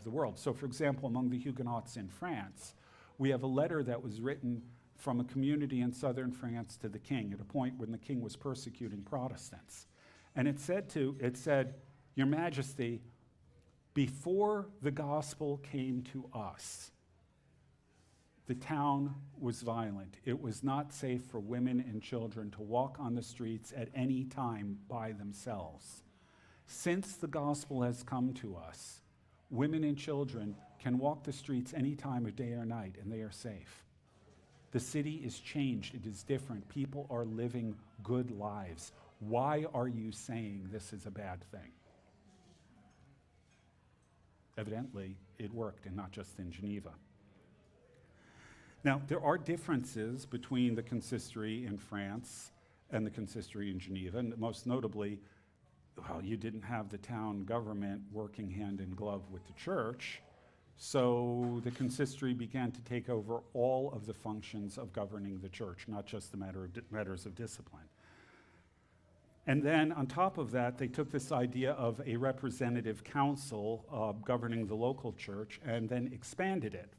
the world. So for example, among the Huguenots in France, we have a letter that was written from a community in southern France to the king at a point when the king was persecuting Protestants. And it said, Your Majesty, before the gospel came to us, the town was violent. It was not safe for women and children to walk on the streets at any time by themselves. Since the gospel has come to us, women and children can walk the streets any time of day or night, and they are safe. The city is changed. It is different. People are living good lives. Why are you saying this is a bad thing? Evidently, it worked, and not just in Geneva. Now, there are differences between the consistory in France and the consistory in Geneva, and most notably, well, you didn't have the town government working hand in glove with the church, so the consistory began to take over all of the functions of governing the church, not just the matters of discipline. And then on top of that, they took this idea of a representative council governing the local church and then expanded it,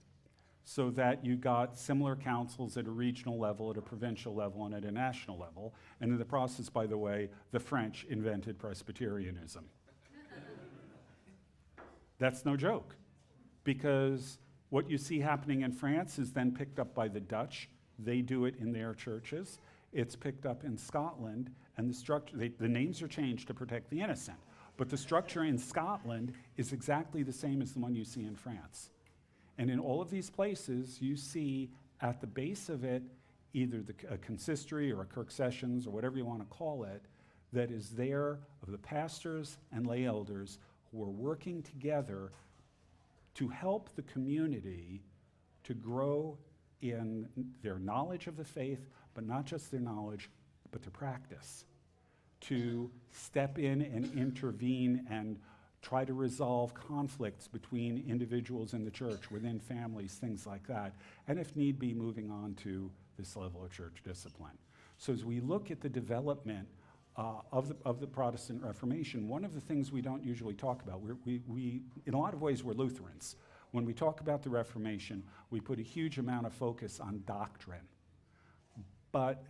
so that you got similar councils at a regional level, at a provincial level, and at a national level. And in the process, by the way, the French invented Presbyterianism. That's no joke, because what you see happening in France is then picked up by the Dutch. They do it in their churches. It's picked up in Scotland, and the structure, the names are changed to protect the innocent. But the structure in Scotland is exactly the same as the one you see in France. And in all of these places, you see at the base of it either a consistory or a Kirk Sessions or whatever you want to call it, that is there of the pastors and lay elders who are working together to help the community to grow in their knowledge of the faith, but not just their knowledge, but their practice. to step in and intervene and try to resolve conflicts between individuals in the church, within families, things like that, and if need be, moving on to this level of church discipline. So as we look at the development of the Protestant Reformation, one of the things we don't usually talk about, we in a lot of ways, we're Lutherans. When we talk about the Reformation, we put a huge amount of focus on doctrine. But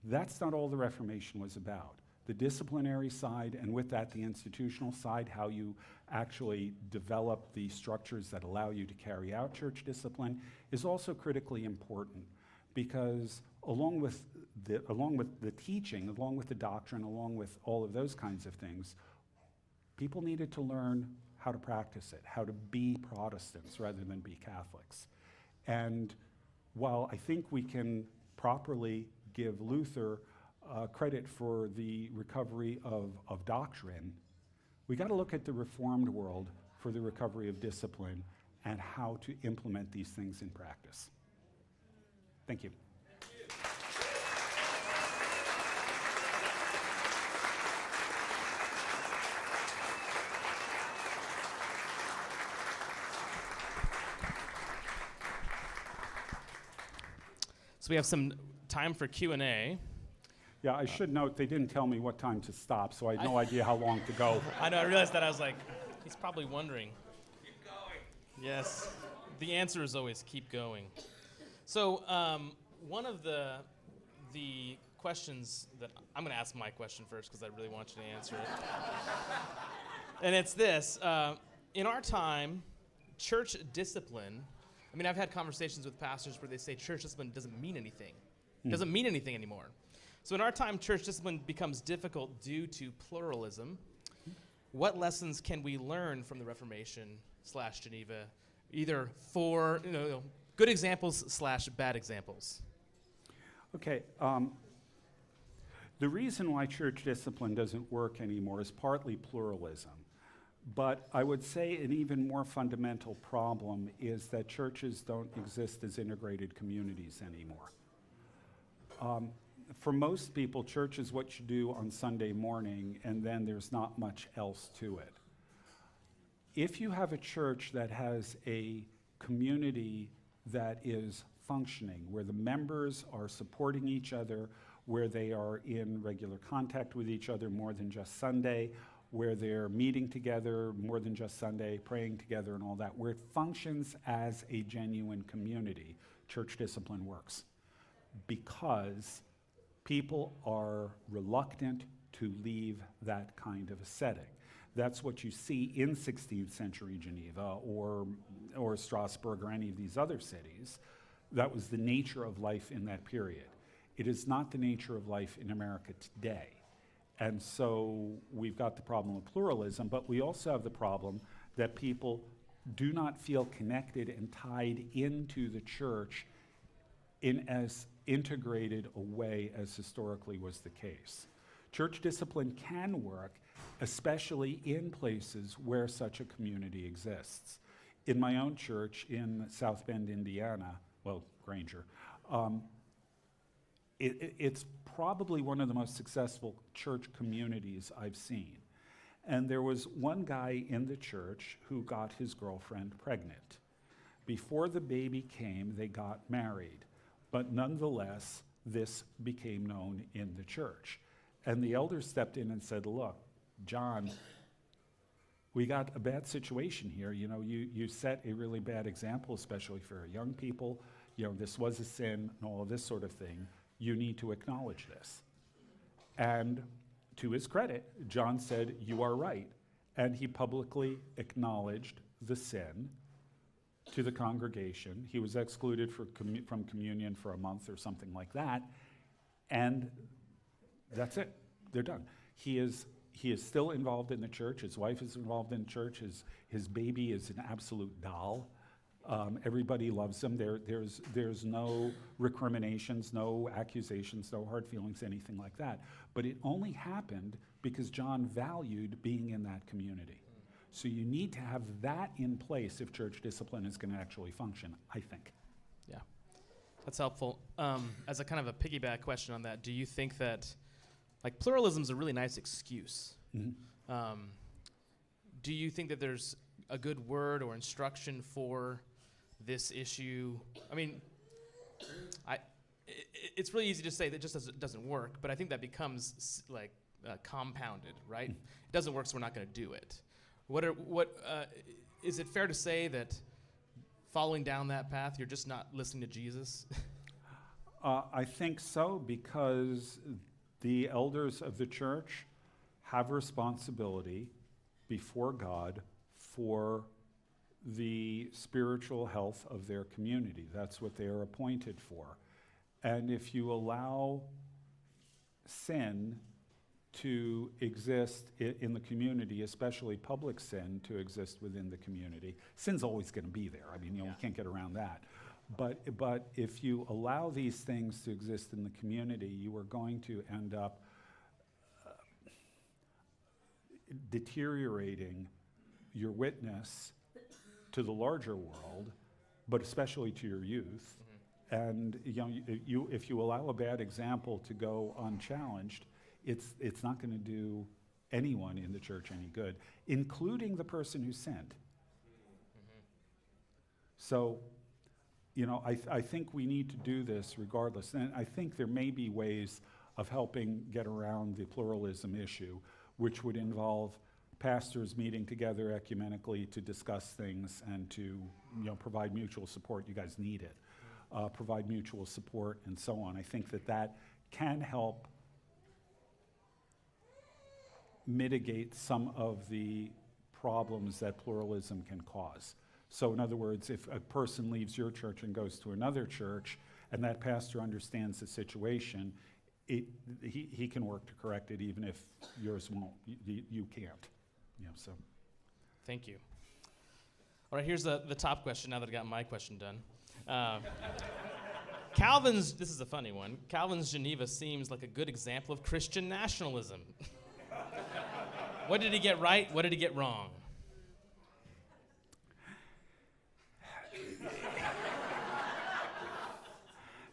that's not all the Reformation was about. The disciplinary side, and with that, the institutional side, how you actually develop the structures that allow you to carry out church discipline, is also critically important, because along with the teaching, along with the doctrine, along with all of those kinds of things, people needed to learn how to practice it, how to be Protestants rather than be Catholics. And while I think we can properly give Luther credit for the recovery of doctrine, we got to look at the Reformed world for the recovery of discipline and how to implement these things in practice. Thank you. So we have some time for Q&A. Yeah, I should note, they didn't tell me what time to stop, so I had no idea how long to go. I know, I realized that. I was like, he's probably wondering. Keep going. Yes. The answer is always keep going. So one of the questions that, I'm going to ask my question first because I really want you to answer it. And it's this. In our time, church discipline, I mean, I've had conversations with pastors where they say church discipline doesn't mean anything. It doesn't mean anything anymore. So in our time, church discipline becomes difficult due to pluralism. What lessons can we learn from the Reformation / Geneva, either for good examples / bad examples? Okay. The reason why church discipline doesn't work anymore is partly pluralism. But I would say an even more fundamental problem is that churches don't exist as integrated communities anymore. For most people, church is what you do on Sunday morning, and then there's not much else to it. If you have a church that has a community that is functioning, where the members are supporting each other, where they are in regular contact with each other more than just Sunday, where they're meeting together more than just Sunday, praying together and all that, where it functions as a genuine community, church discipline works. Because people are reluctant to leave that kind of a setting. That's what you see in 16th century Geneva or Strasbourg or any of these other cities. That was the nature of life in that period. It is not the nature of life in America today. And so we've got the problem of pluralism, but we also have the problem that people do not feel connected and tied into the church in as integrated a way as historically was the case. Church discipline can work, especially in places where such a community exists. In my own church in South Bend, Indiana, well, Granger, it's probably one of the most successful church communities I've seen. And there was one guy in the church who got his girlfriend pregnant. Before the baby came, they got married. But nonetheless, this became known in the church. And the elders stepped in and said, look, John, we got a bad situation here. You know, you set a really bad example, especially for young people. You know, this was a sin and all of this sort of thing. You need to acknowledge this. And to his credit, John said, you are right. And he publicly acknowledged the sin to the congregation. He was excluded from communion for a month or something like that. And that's it. They're done. He is still involved in the church. His wife is involved in the church. His baby is an absolute doll. Everybody loves him. There's no recriminations, no accusations, no hard feelings, anything like that. But it only happened because John valued being in that community. So you need to have that in place if church discipline is going to actually function, I think. Yeah, that's helpful. As a kind of a piggyback question on that, do you think that like pluralism is a really nice excuse. Mhm. Do you think that there's a good word or instruction for this issue? I mean, it's really easy to say that just doesn't work, but I think that becomes compounded, right? It doesn't work, so we're not going to do it. Is it fair to say that following down that path, you're just not listening to Jesus? I think so, because the elders of the church have responsibility before God for the spiritual health of their community. That's what they are appointed for. And if you allow sin to exist in the community, especially public sin to exist within the community, sin's always going to be there. I mean, we can't get around that. But if you allow these things to exist in the community, you are going to end up deteriorating your witness to the larger world, but especially to your youth. And if you allow a bad example to go unchallenged, it's not going to do anyone in the church any good, including the person who sinned. So, I think we need to do this regardless. And I think there may be ways of helping get around the pluralism issue, which would involve pastors meeting together ecumenically to discuss things and to provide mutual support. You guys need it. Provide mutual support and so on. I think that can help mitigate some of the problems that pluralism can cause. So in other words, if a person leaves your church and goes to another church, and that pastor understands the situation, he can work to correct it, even if yours won't. You can't. So. Thank you. All right, here's the top question now that I got my question done. Calvin's, this is a funny one, Calvin's Geneva seems like a good example of Christian nationalism. What did he get right? What did he get wrong?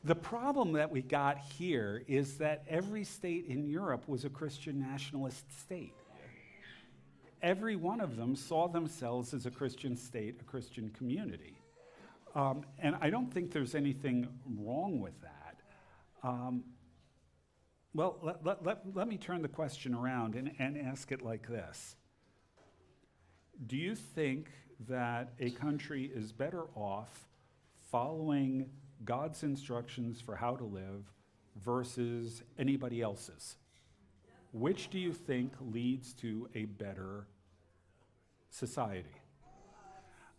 The problem that we got here is that every state in Europe was a Christian nationalist state. Every one of them saw themselves as a Christian state, a Christian community. And I don't think there's anything wrong with that. Well, let me turn the question around and ask it like this. Do you think that a country is better off following God's instructions for how to live versus anybody else's? Which do you think leads to a better society?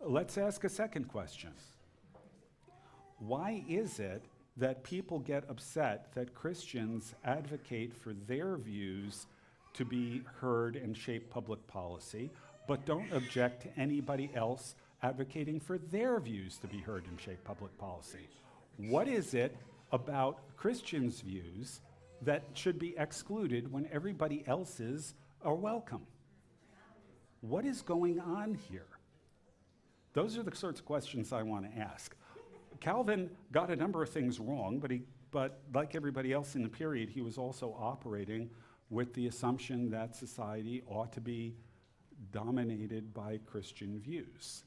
Let's ask a second question. Why is it that people get upset that Christians advocate for their views to be heard and shape public policy, but don't object to anybody else advocating for their views to be heard and shape public policy? What is it about Christians' views that should be excluded when everybody else's are welcome? What is going on here? Those are the sorts of questions I want to ask. Calvin got a number of things wrong, but like everybody else in the period, he was also operating with the assumption that society ought to be dominated by Christian views.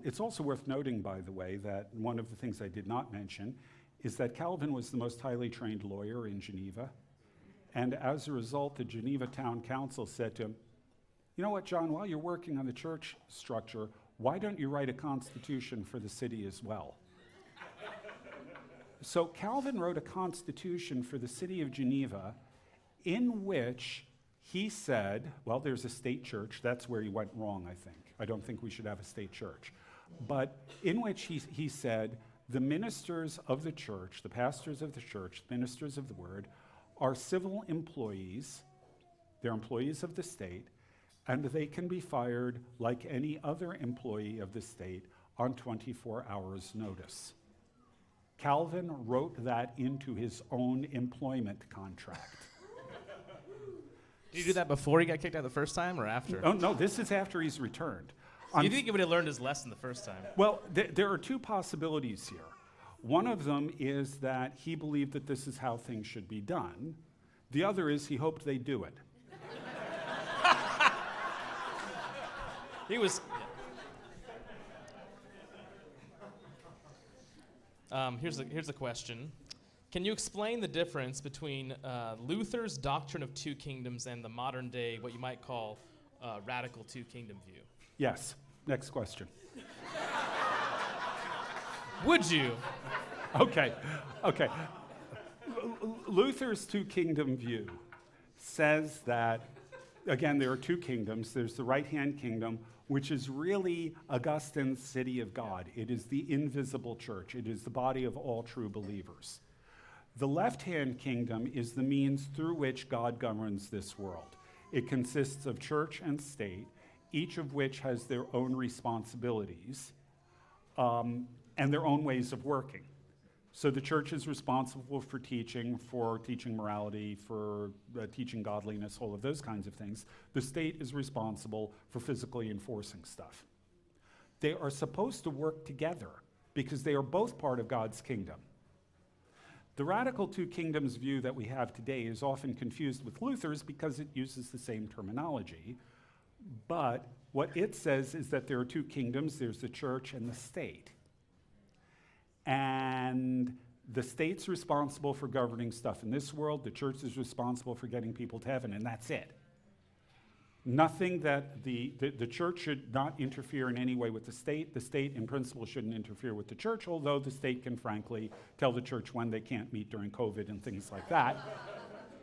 It's also worth noting, by the way, that one of the things I did not mention is that Calvin was the most highly trained lawyer in Geneva. And as a result, the Geneva Town Council said to him, "You know what, John, while you're working on the church structure, why don't you write a constitution for the city as well?" So Calvin wrote a constitution for the city of Geneva in which he said, well, there's a state church. That's where he went wrong, I think. I don't think we should have a state church. But in which he said, the ministers of the church, the pastors of the church, ministers of the word, are civil employees. They're employees of the state, and they can be fired like any other employee of the state on 24 hours notice. Calvin wrote that into his own employment contract. Did you do that before he got kicked out the first time or after? Oh, no, this is after he's returned. So you think he would have learned his lesson the first time? Well, there are two possibilities here. One of them is that he believed that this is how things should be done. The other is he hoped they'd do it. He was. Here's a question. Can you explain the difference between Luther's doctrine of two kingdoms and the modern day, what you might call radical two kingdom view? Yes. Next question. Would you? Okay. Luther's two kingdom view says that, again, there are two kingdoms. There's the right-hand kingdom, which is really Augustine's city of God. It is the invisible church. It is the body of all true believers. The left-hand kingdom is the means through which God governs this world. It consists of church and state, each of which has their own responsibilities and their own ways of working. So the church is responsible for teaching morality, for teaching godliness, all of those kinds of things. The state is responsible for physically enforcing stuff. They are supposed to work together because they are both part of God's kingdom. The radical two kingdoms view that we have today is often confused with Luther's because it uses the same terminology. But what it says is that there are two kingdoms. There's the church and the state. And the state's responsible for governing stuff in this world. The church is responsible for getting people to heaven, and that's it. Nothing that the church should not interfere in any way with the state. The state, in principle, shouldn't interfere with the church, although the state can, frankly, tell the church when they can't meet during COVID and things like that.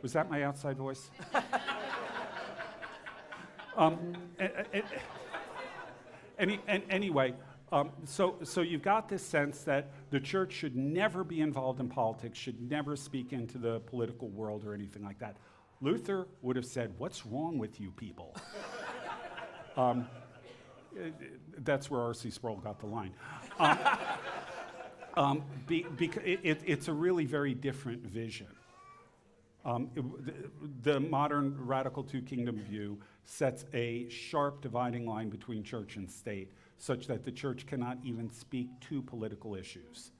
Was that my outside voice? Anyway, so you've got this sense that the church should never be involved in politics, should never speak into the political world or anything like that. Luther would have said, "What's wrong with you people?" That's where R.C. Sproul got the line. Because it's a really very different vision. The modern radical two-kingdom view sets a sharp dividing line between church and state, such that the church cannot even speak to political issues.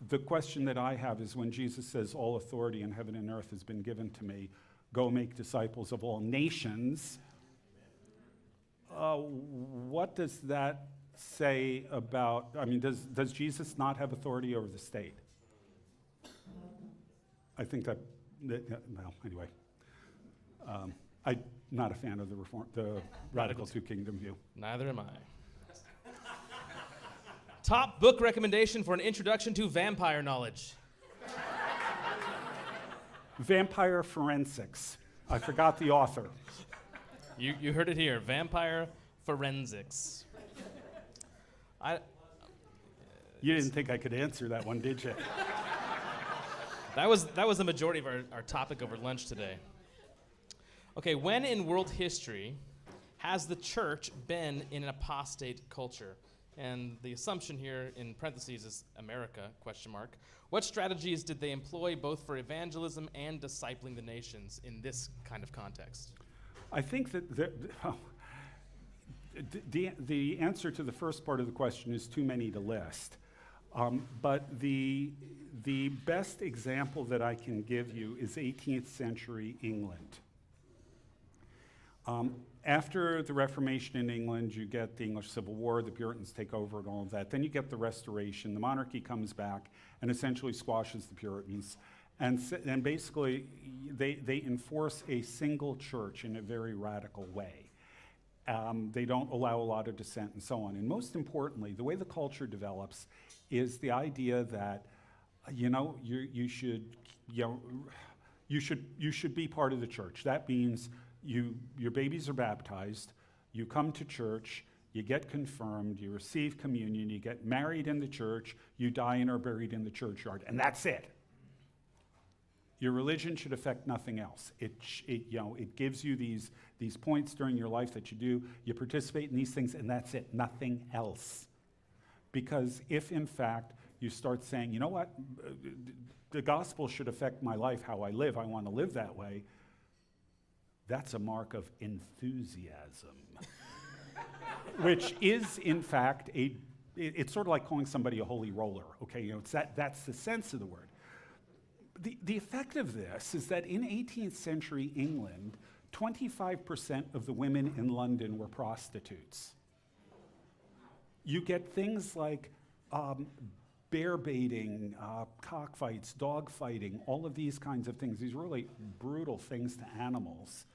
The question that I have is when Jesus says, "All authority in heaven and earth has been given to me, go make disciples of all nations," what does that say about, does Jesus not have authority over the state? I think anyway. I'm not a fan of the radical two-kingdom view. Neither am I. Top book recommendation for an introduction to vampire knowledge. Vampire Forensics. I forgot the author. You heard it here, Vampire Forensics. You didn't think I could answer that one, did you? That was the majority of our topic over lunch today. Okay, when in world history has the church been in an apostate culture? And the assumption here in parentheses is America, ? What strategies did they employ both for evangelism and discipling the nations in this kind of context? I think that the answer to the first part of the question is too many to list. But the best example that I can give you is 18th century England. After the Reformation in England, you get the English Civil War, the Puritans take over and all of that. Then you get the Restoration. The monarchy comes back and essentially squashes the Puritans. And basically, they enforce a single church in a very radical way. They don't allow a lot of dissent and so on. And most importantly, the way the culture develops is the idea that, you should be part of the church. That means your babies are baptized, you come to church, you get confirmed, you receive communion, you get married in the church, you die and are buried in the churchyard, and that's it. Your religion should affect nothing else. It gives you these points during your life that you do. You participate in these things, and that's it. Nothing else. Because if, in fact, you start saying, you know what, the gospel should affect my life, how I live, I want to live that way, that's a mark of enthusiasm. Which is, in fact, it's sort of like calling somebody a holy roller. Okay, that's the sense of the word. The effect of this is that in 18th century England, 25% of the women in London were prostitutes. You get things like bear baiting, cockfights, dog fighting, all of these kinds of things, these really brutal things to animals,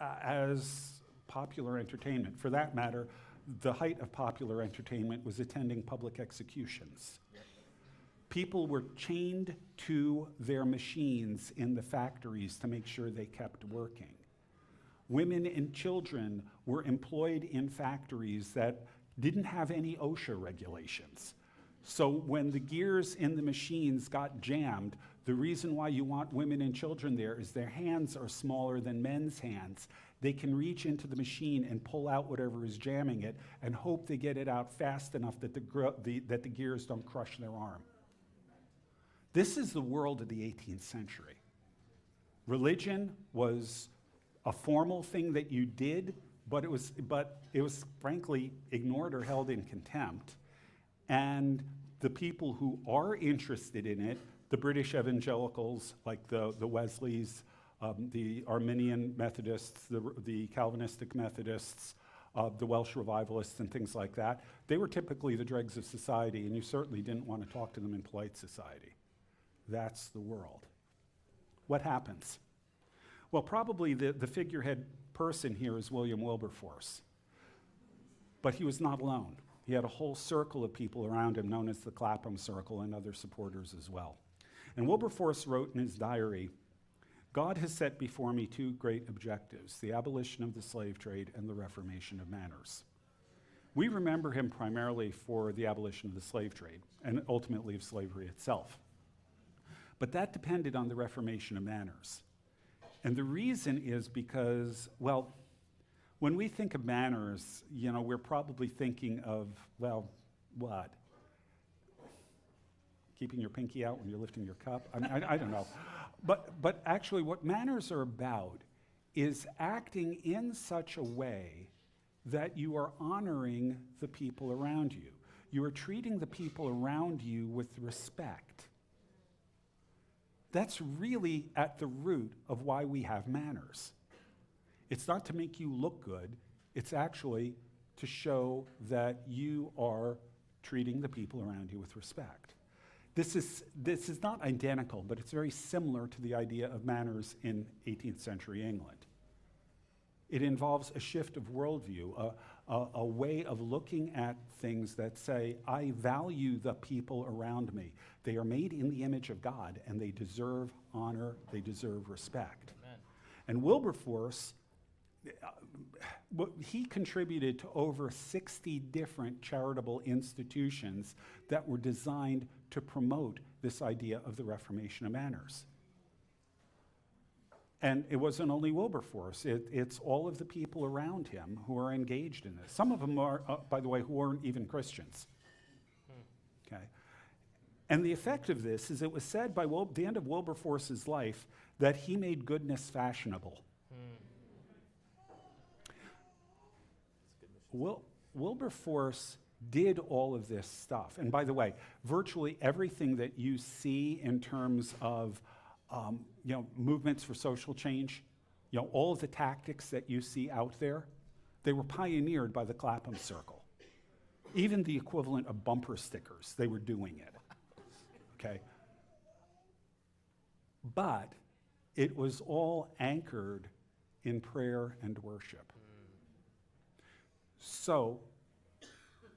as popular entertainment. For that matter, the height of popular entertainment was attending public executions. People were chained to their machines in the factories to make sure they kept working. Women and children were employed in factories that didn't have any OSHA regulations. So when the gears in the machines got jammed, the reason why you want women and children there is their hands are smaller than men's hands. They can reach into the machine and pull out whatever is jamming it and hope they get it out fast enough that the gears don't crush their arm. This is the world of the 18th century. Religion was a formal thing that you did, but it was frankly ignored or held in contempt. And the people who are interested in it, the British evangelicals like the Wesleys, the Arminian Methodists, the Calvinistic Methodists, the Welsh revivalists and things like that, they were typically the dregs of society, and you certainly didn't want to talk to them in polite society. That's the world. What happens? Well, probably the figurehead person here is William Wilberforce. But he was not alone. He had a whole circle of people around him known as the Clapham Circle and other supporters as well. And Wilberforce wrote in his diary, "God has set before me two great objectives, the abolition of the slave trade and the reformation of manners." We remember him primarily for the abolition of the slave trade and ultimately of slavery itself. But that depended on the reformation of manners. And the reason is because, well, when we think of manners, we're probably thinking of, well, what? Keeping your pinky out when you're lifting your cup? I don't know. But actually what manners are about is acting in such a way that you are honoring the people around you. You are treating the people around you with respect. That's really at the root of why we have manners. It's not to make you look good, it's actually to show that you are treating the people around you with respect. This is not identical, but it's very similar to the idea of manners in 18th century England. It involves a shift of worldview, a way of looking at things that say, I value the people around me. They are made in the image of God, and they deserve honor, they deserve respect. Amen. And Wilberforce, he contributed to over 60 different charitable institutions that were designed to promote this idea of the Reformation of manners. And it wasn't only Wilberforce, it's all of the people around him who are engaged in this. Some of them are, by the way, who aren't even Christians. Okay. And the effect of this is it was said by the end of Wilberforce's life that he made goodness fashionable. Wilberforce did all of this stuff. And by the way, virtually everything that you see in terms of movements for social change, all of the tactics that you see out there, they were pioneered by the Clapham Circle. Even the equivalent of bumper stickers, they were doing it. Okay? But it was all anchored in prayer and worship. So,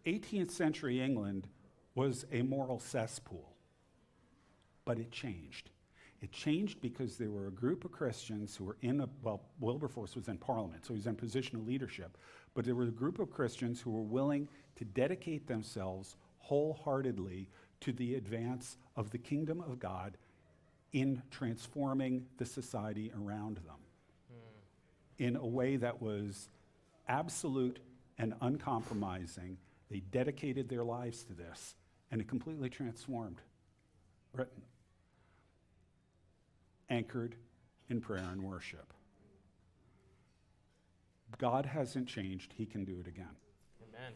18th century England was a moral cesspool, but it changed. It changed because there were a group of Christians who were Wilberforce was in Parliament, so he was in a position of leadership, but there were a group of Christians who were willing to dedicate themselves wholeheartedly to the advance of the kingdom of God in transforming the society around them in a way that was absolute and uncompromising. They dedicated their lives to this, and it completely transformed Britain. Anchored in prayer and worship. God hasn't changed, he can do it again. Amen.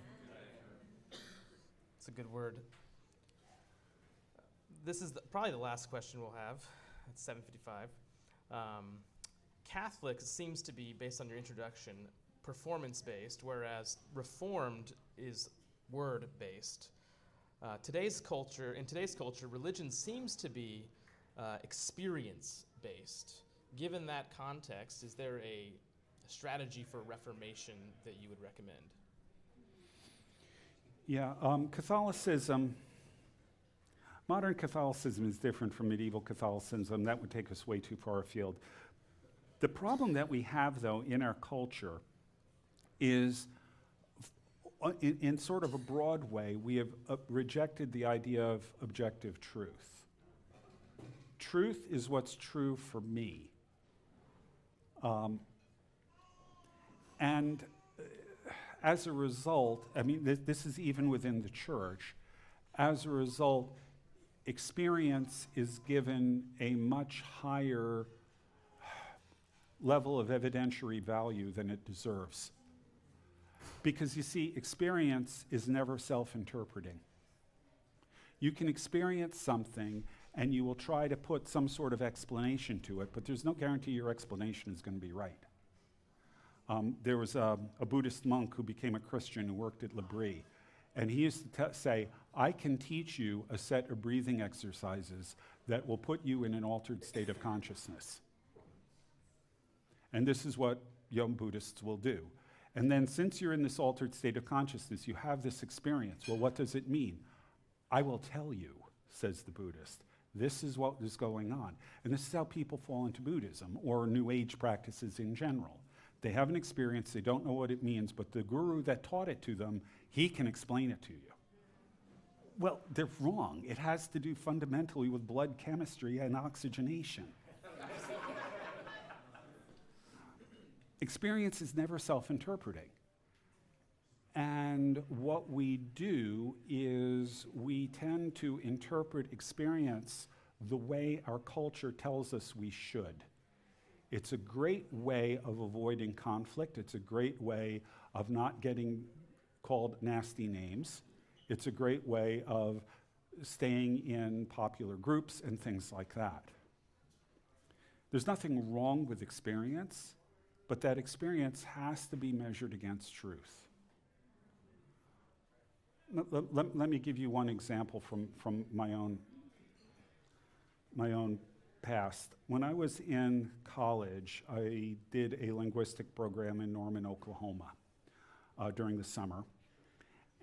It's a good word. This is probably the last question we'll have. That's 7:55. Catholic seems to be, based on your introduction, performance-based, whereas Reformed is word-based. In today's culture, religion seems to be experience-based. Given that context, is there a strategy for Reformation that you would recommend? Yeah, Catholicism, modern Catholicism is different from medieval Catholicism. That would take us way too far afield. The problem that we have, though, in our culture is, in sort of a broad way, we have rejected the idea of objective truth. Truth is what's true for me. And as a result, I mean, this is even within the church, as a result, experience is given a much higher level of evidentiary value than it deserves. Because you see, experience is never self-interpreting. You can experience something and you will try to put some sort of explanation to it, but there's no guarantee your explanation is going to be right. There was a Buddhist monk who became a Christian who worked at L'Abri, and he used to say, I can teach you a set of breathing exercises that will put you in an altered state of consciousness. And this is what young Buddhists will do. And then since you're in this altered state of consciousness, you have this experience. Well, what does it mean? I will tell you, says the Buddhist. This is what is going on. And this is how people fall into Buddhism or New Age practices in general. They have an experience, they don't know what it means, but the guru that taught it to them, he can explain it to you. Well, they're wrong. It has to do fundamentally with blood chemistry and oxygenation. Experience is never self-interpreting. And what we do is we tend to interpret experience the way our culture tells us we should. It's a great way of avoiding conflict. It's a great way of not getting called nasty names. It's a great way of staying in popular groups and things like that. There's nothing wrong with experience, but that experience has to be measured against truth. Let me give you one example from my own past. When I was in college, I did a linguistic program in Norman, Oklahoma during the summer.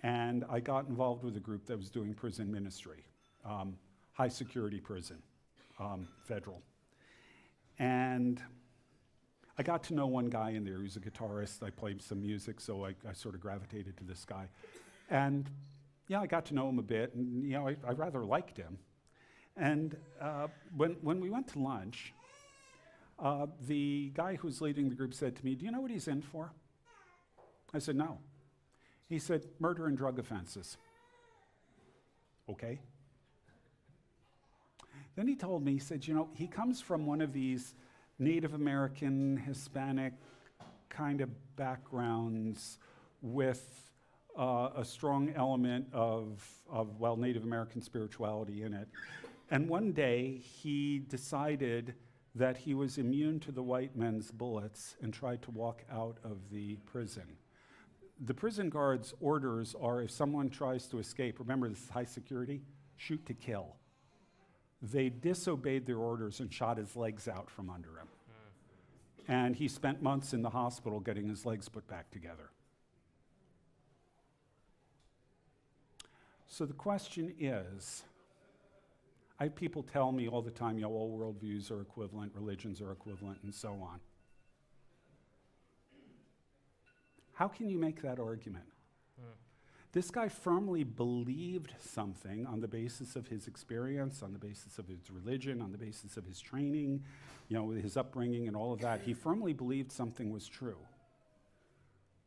And I got involved with a group that was doing prison ministry, high security prison, federal. And I got to know one guy in there. He was a guitarist. I played some music, so I sort of gravitated to this guy. And yeah, I got to know him a bit, and you know, I rather liked him. And when we went to lunch, the guy who's leading the group said to me, "Do you know what he's in for?" I said, "No." He said, "Murder and drug offenses." Okay. Then he told me, he said, "You know, he comes from one of these Native American, Hispanic kind of backgrounds with a strong element of Native American spirituality in it. And one day he decided that he was immune to the white men's bullets and tried to walk out of the prison. The prison guard's orders are, if someone tries to escape, remember this is high security, shoot to kill. They disobeyed their orders and shot his legs out from under him. And he spent months in the hospital getting his legs put back together. So the question is, I have people tell me all the time, you know, all worldviews are equivalent, religions are equivalent, and so on. How can you make that argument? This guy firmly believed something on the basis of his experience, on the basis of his religion, on the basis of his training, you know, his upbringing and all of that. He firmly believed something was true.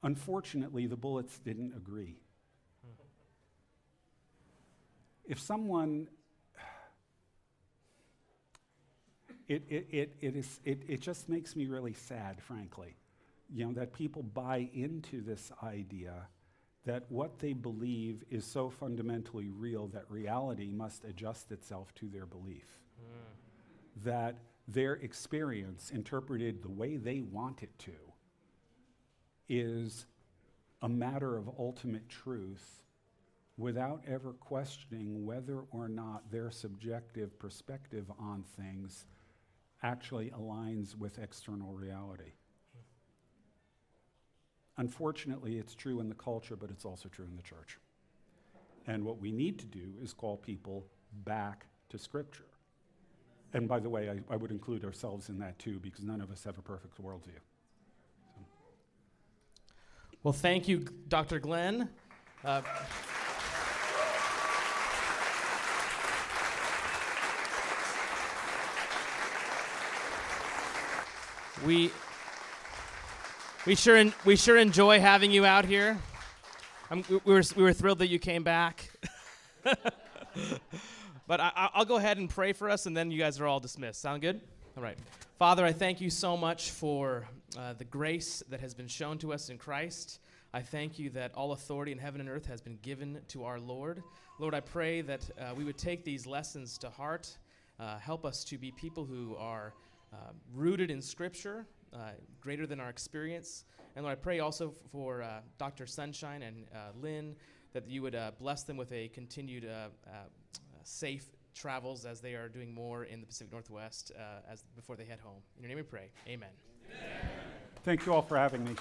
Unfortunately, the bullets didn't agree. If someone, it just makes me really sad, frankly, you know, that people buy into this idea that what they believe is so fundamentally real that reality must adjust itself to their belief. that their experience, interpreted the way they want it to, is a matter of ultimate truth without ever questioning whether or not their subjective perspective on things actually aligns with external reality. Unfortunately, it's true in the culture, but it's also true in the church. And what we need to do is call people back to Scripture. And by the way, I would include ourselves in that too, because none of us have a perfect worldview. Well, thank you, Dr. Glenn. We sure enjoy having you out here. We were thrilled that you came back. But I'll go ahead and pray for us, and then you guys are all dismissed. Sound good? All right. Father, I thank you so much for the grace that has been shown to us in Christ. I thank you that all authority in heaven and earth has been given to our Lord. Lord, I pray that we would take these lessons to heart. Help us to be people who are rooted in Scripture, greater than our experience. And Lord, I pray also for Dr. Sunshine and Lynn, that you would bless them with a continued safe travels as they are doing more in the Pacific Northwest before they head home. In your name we pray. Amen. Thank you all for having me.